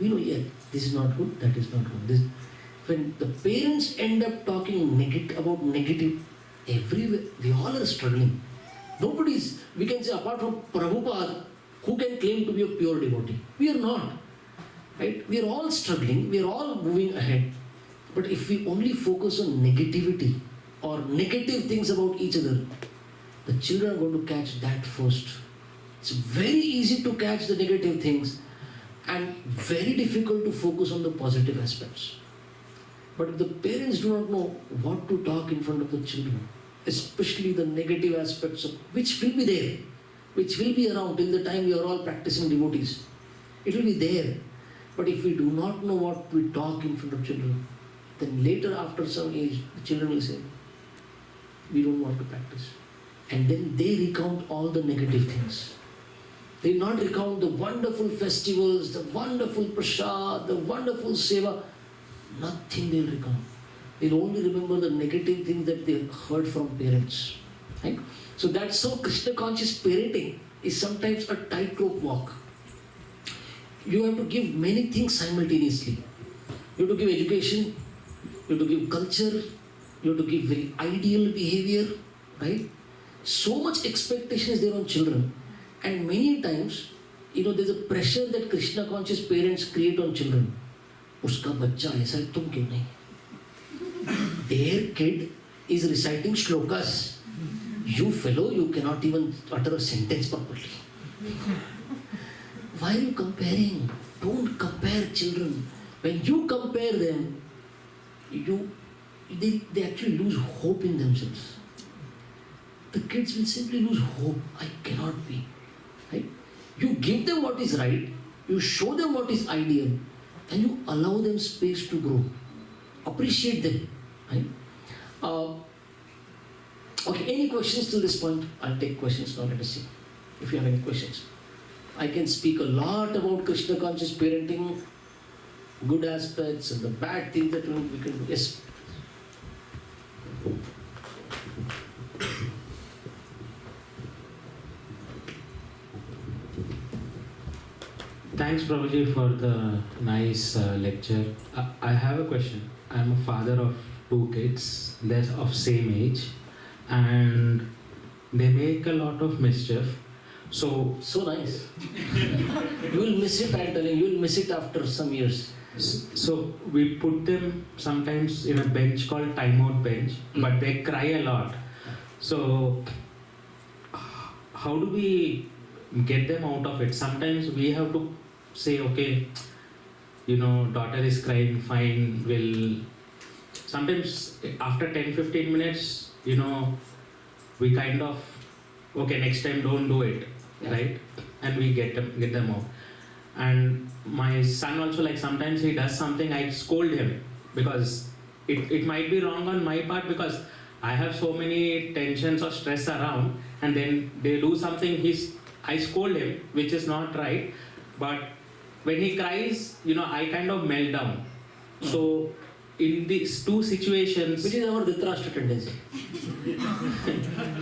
We know, this is not good, that is not good. When the parents end up talking about negative, everywhere, we all are struggling. Nobody's, we can say apart from Prabhupada, who can claim to be a pure devotee? We are not. Right? We are all struggling, we are all moving ahead. But if we only focus on negativity or negative things about each other, the children are going to catch that first. It's very easy to catch the negative things and very difficult to focus on the positive aspects. But if the parents do not know what to talk in front of the children, especially the negative aspects of which will be there, which will be around till the time we are all practicing devotees, it will be there. But if we do not know what we talk in front of children, then later after some age, the children will say, we don't want to practice. And then they recount all the negative things. They will not recount the wonderful festivals, the wonderful prasad, the wonderful seva. Nothing they will recount. They will only remember the negative things that they heard from parents. Right? So that's how Krishna conscious parenting is sometimes a tightrope walk. You have to give many things simultaneously. You have to give education, you have to give culture, you have to give very ideal behavior, right? So much expectation is there on children, and many times, there's a pressure that Krishna conscious parents create on children. Uska bachcha aisa hai, tum kyun nahi? Their kid is reciting shlokas. You fellow, you cannot even utter a sentence properly. Why are you comparing? Don't compare children. When you compare them, they actually lose hope in themselves. The kids will simply lose hope. I cannot be. Right? You give them what is right, you show them what is ideal, and you allow them space to grow. Appreciate them. Right? Okay, any questions till this point? I'll take questions now. Let us see if you have any questions. I can speak a lot about Krishna conscious parenting, good aspects and the bad things that we can do. Yes. Thanks, Prabhuji, for the nice lecture. I have a question. I'm a father of 2 kids. They're of same age, and they make a lot of mischief. So nice. You will miss it, I'm telling you. You will miss it after some years. So we put them sometimes in a bench called timeout bench, but they cry a lot. So how do we get them out of it? Sometimes we have to say, okay, daughter is crying, fine, sometimes after 10-15 minutes, we kind of, okay, next time don't do it, right? And we get them out. And my son also, like, sometimes he does something, I scold him, because it might be wrong on my part, because I have so many tensions or stress around, and then they do something, I scold him, which is not right. But when he cries, I kind of melt down. So in these 2 situations, which is our Dhritarashtra tendency.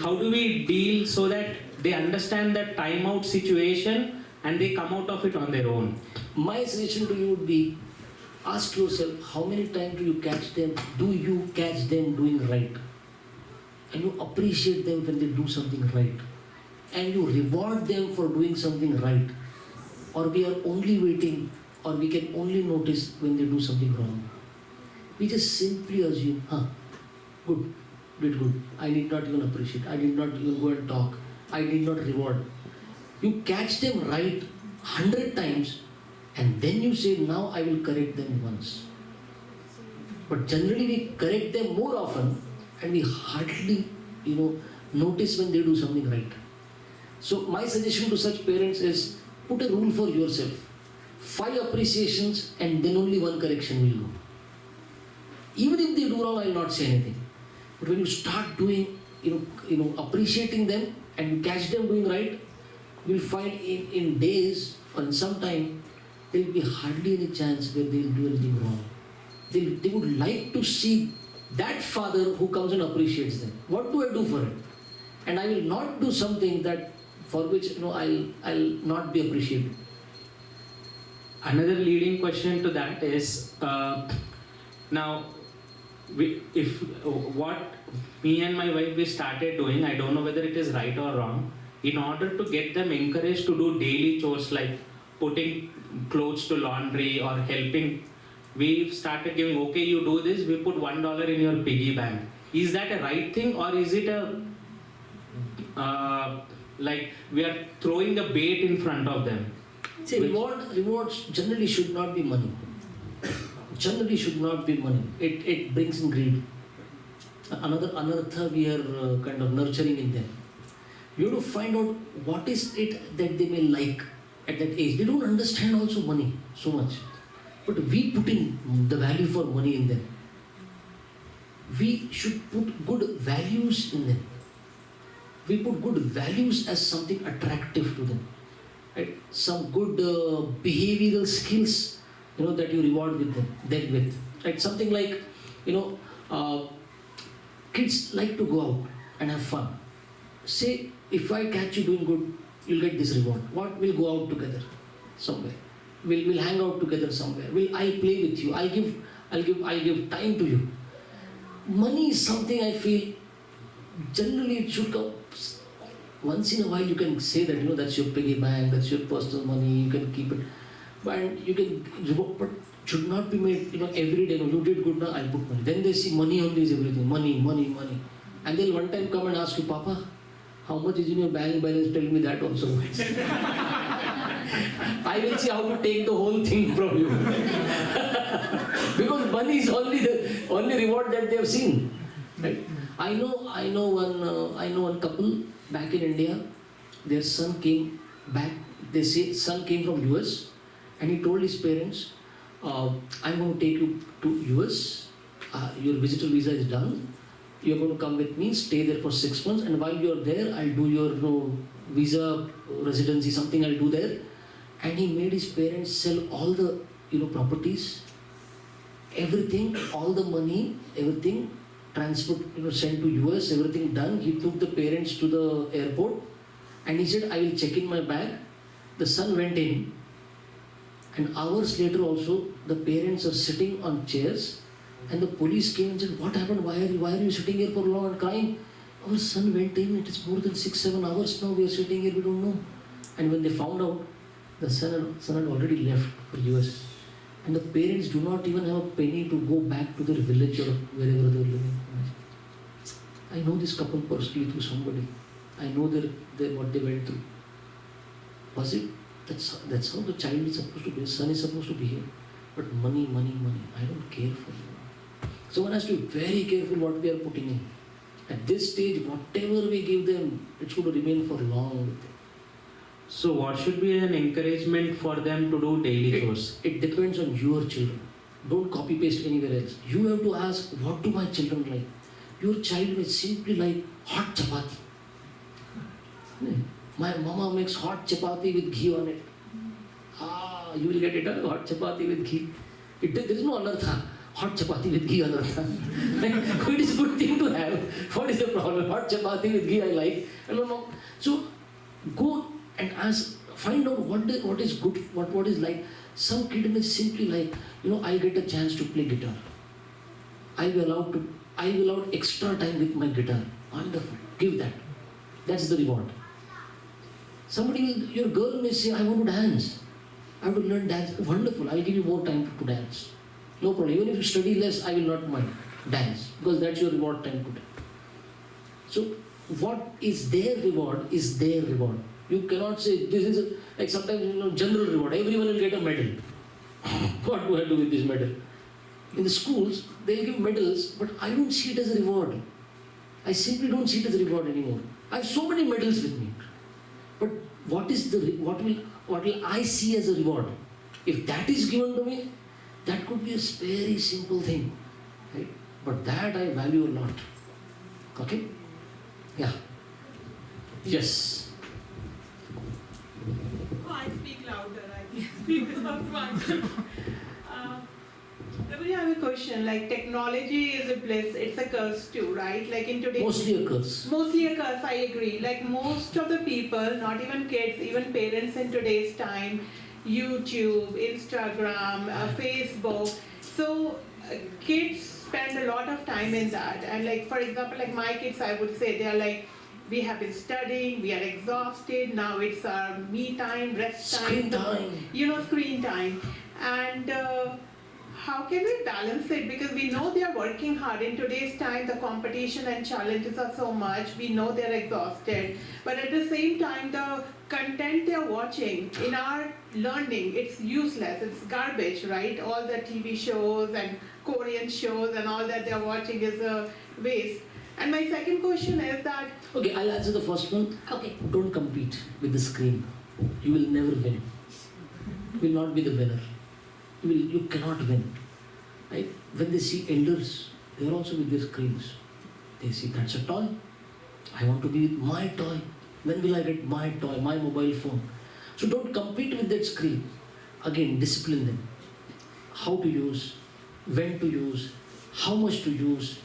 How do we deal so that they understand that timeout situation and they come out of it on their own? My suggestion to you would be, ask yourself, how many times do you catch them doing right? And you appreciate them when they do something right. And you reward them for doing something right. Or we are only waiting, or we can only notice when they do something wrong. We just simply assume, good, did good. I need not even appreciate. I did not even go and talk. I did not reward. You catch them right 100 times and then you say, now I will correct them once. But generally we correct them more often and we hardly, notice when they do something right. So my suggestion to such parents is put a rule for yourself. 5 appreciations and then only 1 correction will go. Even if they do wrong, I will not say anything. But when you start doing, appreciating them and you catch them doing right, you will find in days or in some time, there will be hardly any chance where they will do anything wrong. They would like to see that father who comes and appreciates them. What do I do for it? And I will not do something that for which I'll not be appreciated. Another leading question to that is now what me and my wife we started doing, I don't know whether it is right or wrong, in order to get them encouraged to do daily chores like putting clothes to laundry or helping, we started giving, okay, you do this, we put $1 in your piggy bank. Is that a right thing, or is it a like we are throwing a bait in front of them? See, rewards generally should not be money. Generally should not be money. It brings in greed. Another thing we are kind of nurturing in them. You have to find out what is it that they may like at that age. They don't understand also money so much. But we put in the value for money in them. We should put good values in them. We put good values as something attractive to them. Right? Some good behavioral skills, that you reward them with. Right? Something like, kids like to go out and have fun. Say, if I catch you doing good, you'll get this reward. What? We'll go out together somewhere. We'll hang out together somewhere. I'll play with you. I'll give time to you. Money is something I feel generally it should come once in a while. You can say that that's your piggy bank, that's your personal money, you can keep it, but you can reward, but should not be made every day. You did good, now I'll put money. Then they see money only is everything. Money, and they'll one time come and ask you, Papa, how much is in your bank balance? Tell me that also. I will see how to take the whole thing from you. Because money is only reward that they have seen. Right? I know one couple back in India. Their son came back. They say son came from US, and he told his parents, "I'm going to take you to US. Your visitor visa is done. You're going to come with me. Stay there for 6 months, and while you're there, I'll do your visa residency. Something I'll do there." And he made his parents sell all the properties, everything, all the money, everything, transferred, sent to US, everything done. He took the parents to the airport and he said, I will check in my bag. The son went in, and hours later also the parents are sitting on chairs, and the police came and said, what happened? Why are you sitting here for long and crying? Our son went in, it is more than 6-7 hours now we are sitting here, we don't know. And when they found out, the son had already left for US. And the parents do not even have a penny to go back to their village or wherever they were living. I know this couple personally through somebody. I know what they went through. Was it? That's how the child is supposed to be. The son is supposed to behave. But money. I don't care for you. So one has to be very careful what we are putting in. At this stage, whatever we give them, it should remain for long with them. So what should be an encouragement for them to do daily chores? It depends on your children. Don't copy paste anywhere else. You have to ask, what do my children like? Your child may simply like hot chapati. My mama makes hot chapati with ghee on it. You will get it, hot chapati with ghee. There is no anartha. Hot chapati with ghee anartha. It is a good thing to have. What is the problem? Hot chapati with ghee I like. I don't know. So go and ask, find out what is good, what is like. Some kid may simply like, I'll get a chance to play guitar. I will allow extra time with my guitar. Wonderful. Give that. That's the reward. Your girl may say, I want to dance. I want to learn dance. Wonderful. I'll give you more time to dance. No problem. Even if you study less, I will not mind. Dance. Because that's your reward time today. So what is their reward is their reward. You cannot say this is like sometimes general reward. Everyone will get a medal. What do I do with this medal? In the schools, they'll give medals, but I don't see it as a reward. I simply don't see it as a reward anymore. I have so many medals with me. But what will I see as a reward? If that is given to me, that could be a very simple thing. Right? But that I value a lot. Okay? Yeah. Yes. Oh, I speak louder. I can speak without mic. We have a question. Like technology is a bliss. It's a curse too, right? Like in today's Mostly a curse. Mostly a curse. I agree. Like most of the people, not even kids, even parents in today's time, YouTube, Instagram, Facebook. So kids spend a lot of time in that. And like for example, like my kids, I would say they are like, we have been studying, we are exhausted, now it's our me time, rest time. Screen time. Screen time. And how can we balance it? Because we know they are working hard. In today's time, the competition and challenges are so much. We know they're exhausted. But at the same time, the content they're watching in our learning, it's useless. It's garbage, right? All the TV shows and Korean shows and all that they're watching is a waste. And my second question is that... Okay, I'll answer the first one. Okay. Don't compete with the screen. You will never win. You will not be the winner. You cannot win. Right? When they see elders, they are also with their screens. They see that's a toy. I want to be with my toy. When will I get my toy, my mobile phone? So don't compete with that screen. Again, discipline them. How to use, when to use, how much to use.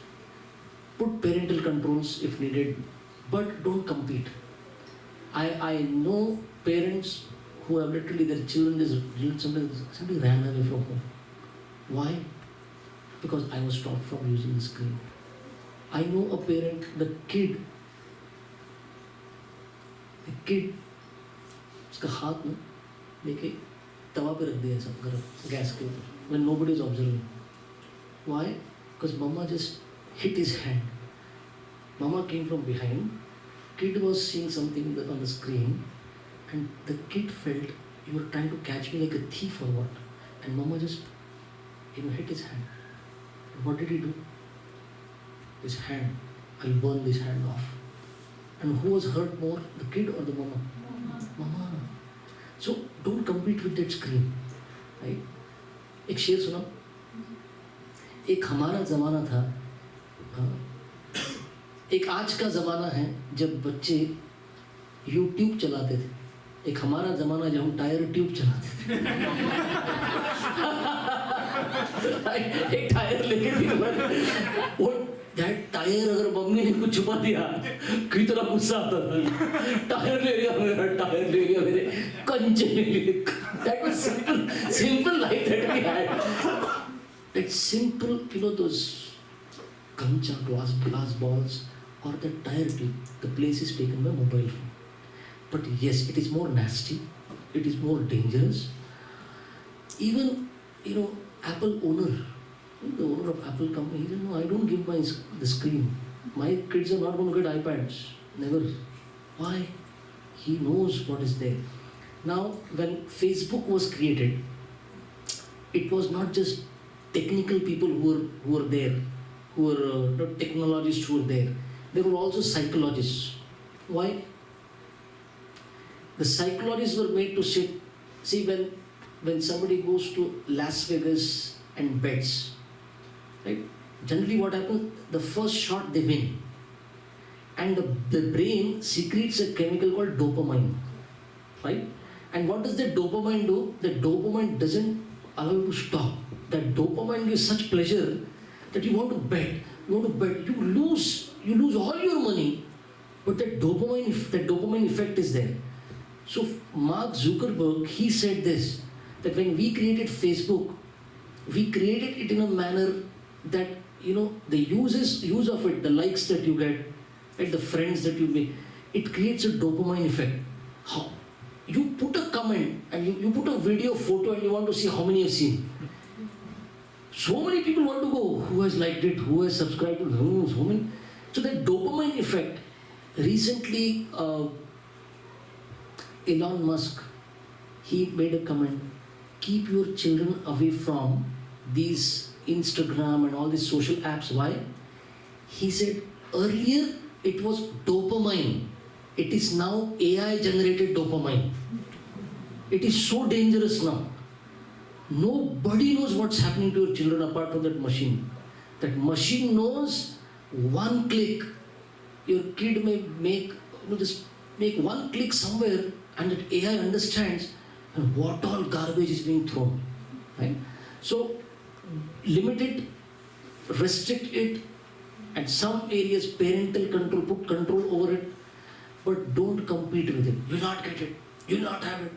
Put parental controls if needed, but don't compete. I know parents who have literally their children is somebody ran away from home. Why? Because I was stopped from using the screen. I know a parent, the kid, उसका हाथ में लेके तवा पे रख दिया सब गरम gas के ऊपर when nobody is observing. Why? Because mama just hit his hand. Mama came from behind. Kid was seeing something on the screen, and the kid felt you were trying to catch me like a thief or what. And mama just hit his hand. And what did he do? His hand. I'll burn this hand off. And who was hurt more, the kid or the mama? Mama. So don't compete with that screen. Right? एक शेर सुना. एक हमारा ज़माना था. एक आज का ज़माना है जब बच्चे YouTube चलाते थे. एक हमारा ज़माना जब हम टायर ट्यूब चलाते थे. एक टायर लेके भी वो दैट टायर अगर मम्मी ने कुछ छुपा दिया कितना गुस्सा आता था. टायर ले लिया मेरे कंचे ले लिए. That was simple life that we had. That simple, those concha glass balls or the tire tube, the place is taken by mobile phone. But yes, it is more nasty. It is more dangerous. Even, Apple owner, the owner of Apple company, he said, no, I don't give the screen. My kids are not going to get iPads. Never. Why? He knows what is there. Now, when Facebook was created, it was not just technical people who were there, who were not technologists who were there. There were also psychologists. Why? The psychologists were made to sit. See, when somebody goes to Las Vegas and bets, right? Generally what happens, the first shot they win. And the brain secretes a chemical called dopamine, right? And what does the dopamine do? The dopamine doesn't allow you to stop. That dopamine gives such pleasure that you want to bet. You lose all your money, but that dopamine effect is there. So Mark Zuckerberg, he said this, that when we created Facebook, we created it in a manner that, the use of it, the likes that you get, and the friends that you make, it creates a dopamine effect. How? You put a comment and you put a video, photo, and you want to see how many you've seen. So many people want to go, who has liked it, who has subscribed to it, so many. So that dopamine effect, recently Elon Musk, he made a comment, keep your children away from these Instagram and all these social apps. Why? He said earlier it was dopamine. It is now AI generated dopamine. It is so dangerous now. Nobody knows what's happening to your children apart from that machine. That machine knows one click. Your kid may just make one click somewhere, and that AI understands what all garbage is being thrown. Right? So limit it, restrict it, at some areas parental control, put control over it, but don't compete with it. You'll not get it, you'll not have it.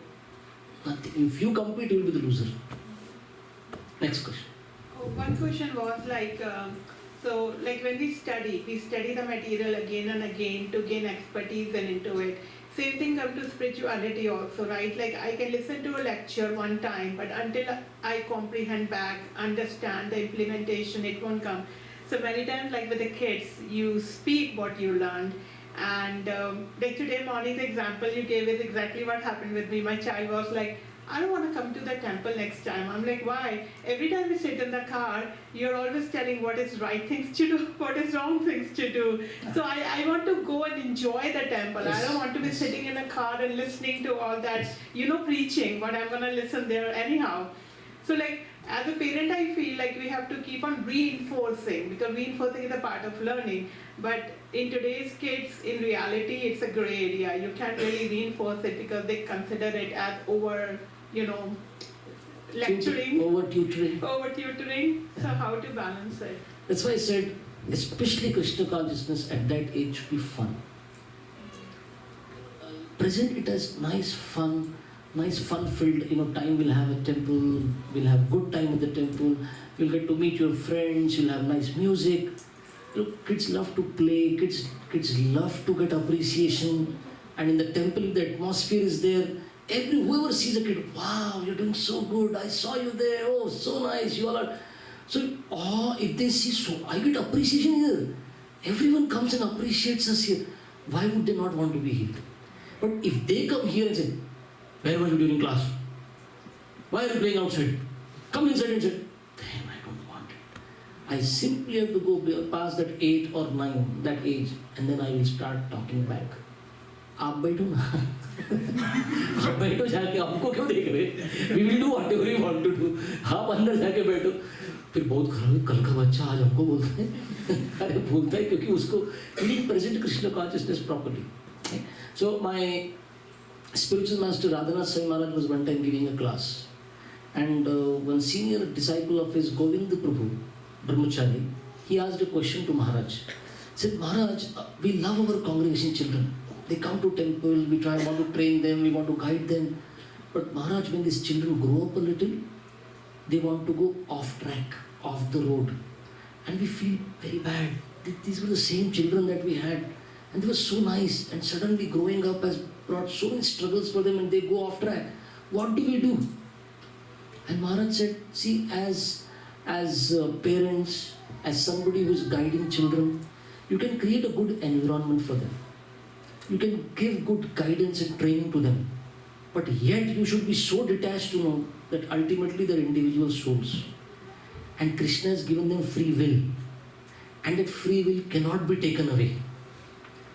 Nothing. If you compete, you'll be the loser. Next question. Oh, one question was like, so like when we study the material again and again to gain expertise and into it. Same thing comes to spirituality also, right? Like I can listen to a lecture one time, but until I comprehend back, understand the implementation, it won't come. So many times, like with the kids, you speak what you learned. And like today morning, the example you gave is exactly what happened with me. My child was like, I don't want to come to the temple next time. I'm like, why? Every time we sit in the car, you're always telling what is right things to do, what is wrong things to do. So I want to go and enjoy the temple. I don't want to be sitting in a car and listening to all that, preaching, but I'm going to listen there anyhow. So like, as a parent, I feel like we have to keep on reinforcing, because reinforcing is a part of learning. But in today's kids, in reality, it's a gray area. You can't really reinforce it because they consider it as over, lecturing. Over tutoring. Over tutoring. So how to balance it? That's why I said, especially Krishna consciousness at that age should be fun. Present it as nice fun-filled, time. We'll have a temple, we'll have good time at the temple, you'll get to meet your friends, you'll have nice music. Kids love to play, kids love to get appreciation, and in the temple, if the atmosphere is there, whoever sees a kid, wow, you're doing so good, I saw you there, oh, so nice, you all are. So, if they see, so I get appreciation here. Everyone comes and appreciates us here. Why would they not want to be here? But if they come here and say, where were you during class? Why are you playing outside? Come inside and say, damn, I don't want it. I simply have to go past that 8 or 9, that age, and then I will start talking back. आप बैठो ना, आप बैठो जाके, हमको क्यों देख रहे? We will do whatever we want to do. आप अंदर जाके बैठो. फिर बहुत खराब है, कल का बच्चा आज हमको बोलता है. अरे बोलता है क्योंकि उसको he didn't present Krishna consciousness properly. So my spiritual master Radhanath Sai Maharaj was one time giving a class, and one senior disciple of his, Govind Prabhu, Brahmachari, he asked a question to Maharaj. He said, Maharaj, we love our congregation children. They come to temple, we want to train them, we want to guide them. But Maharaj, when these children grow up a little, they want to go off track, off the road. And we feel very bad. These were the same children that we had. And they were so nice. And suddenly growing up has brought so many struggles for them, and they go off track. What do we do? And Maharaj said, see, as parents, as somebody who is guiding children, you can create a good environment for them. You can give good guidance and training to them. But yet you should be so detached to know that ultimately they're individual souls. And Krishna has given them free will. And that free will cannot be taken away.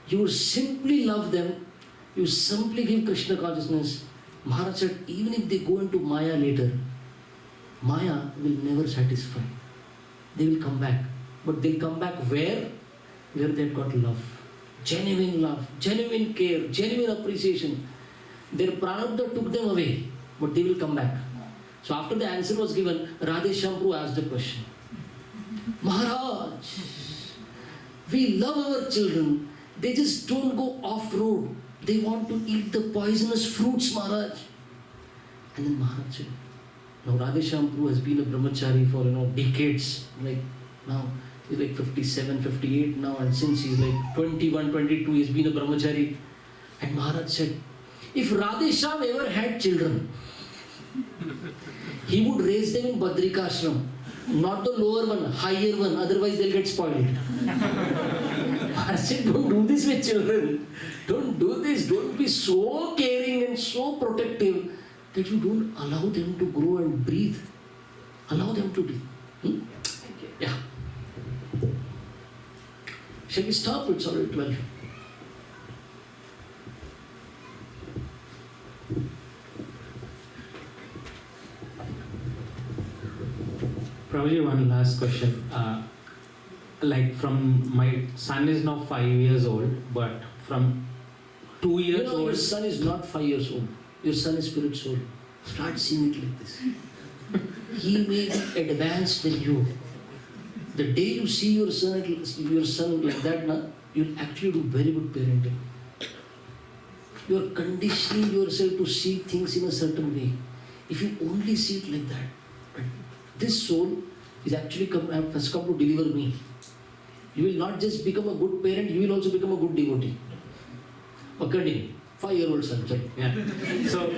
You simply love them. You simply give Krishna consciousness. Maharaj said, even if they go into Maya later, Maya will never satisfy. They will come back. But they'll come back where? Where they've got love. Genuine, genuine care, genuine appreciation. Their prarabdha took them away, but they will come back. So after the answer was given, Radhesham Prabhu asked the question. Maharaj, we love our children. They just don't go off-road. They want to eat the poisonous fruits, Maharaj. And then Maharaj said, now Radhesham Prabhu has been a brahmachari for decades. Like now, he's like 57, 58 now, and since he's like 21, 22, he's been a brahmachari. And Maharaj said, if Radhesham ever had children, he would raise them in Badrikashram, not the lower one, higher one, otherwise they'll get spoiled. Maharaj, don't do this with children. Don't do this. Don't be so caring and so protective that you don't allow them to grow and breathe. Allow them to breathe. Thank you. Yeah. Shall we stop? It's already 12. Probably one last question. Like from my son is now 5 years old, but from 2 years You know, old. your son is not 5 years old. Your son is spirit soul. Start seeing it like this. He may be advanced than you. The day you see your son like that, na, you'll actually do very good parenting. You are conditioning yourself to see things in a certain way. If you only see it like that, right? This soul is actually has come to deliver me. You will not just become a good parent, you will also become a good devotee. Continue. 5-year-old son. Sorry. Yeah. So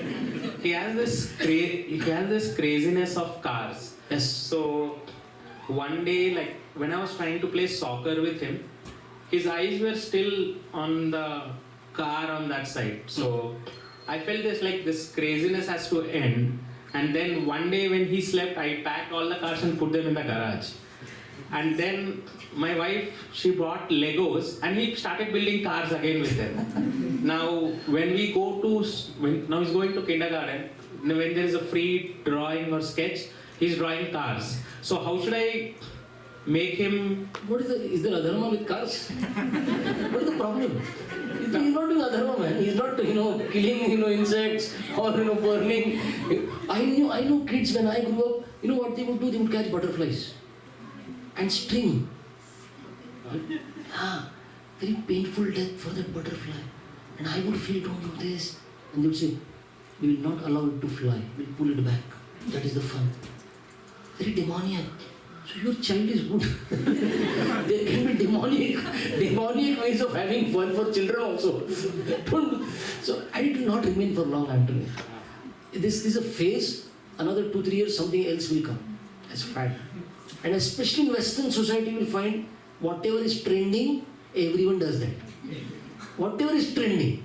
he has this craziness of cars. Yes. So one day, like when I was trying to play soccer with him, his eyes were still on the car on that side. So I felt this craziness has to end. And then one day when he slept, I packed all the cars and put them in the garage. And then my wife, she brought Legos and he started building cars again with them. Now when we go to, now he's going to kindergarten, when there is a free drawing or sketch, he's drawing cars. So how should I make him? What is there adharma with cars? What is the problem? He's not doing adharma, man. He's not, killing, insects or, burning. I know kids when I grew up, what they would do? They would catch butterflies and string. Very painful death for that butterfly. And I would feel, don't do this. And they would say, we will not allow it to fly. We'll pull it back. That is the fun. Very demoniac. So your child is good. There can be demoniac ways of having fun for children also. So it will not remain for long, I'm telling you. This is a phase. Another 2-3 years, something else will come. That's a fact. And especially in Western society, you will find whatever is trending, everyone does that. Whatever is trending.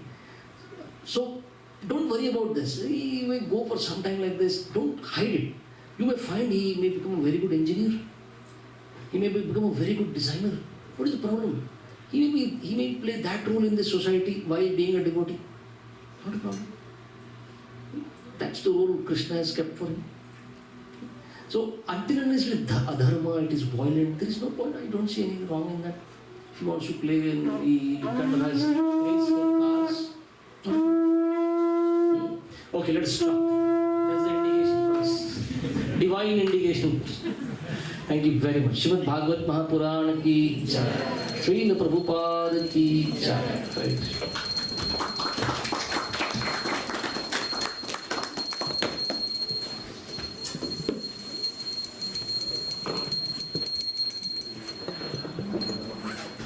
So don't worry about this. You may go for some time like this. Don't hide it. You may find he may become a very good engineer. He may become a very good designer. What is the problem? He may play that role in this society while being a devotee. Not a problem. That's the role Krishna has kept for him. So until and unless with adharma, it is violent, there is no point. I don't see anything wrong in that. If he wants to play and he kind of has race for cars. Okay, let's stop. That's the indication for us. Divine indication. Thank you very much. Srimad Bhagavad Mahapurana ki jai. Srila Prabhupada ki jai.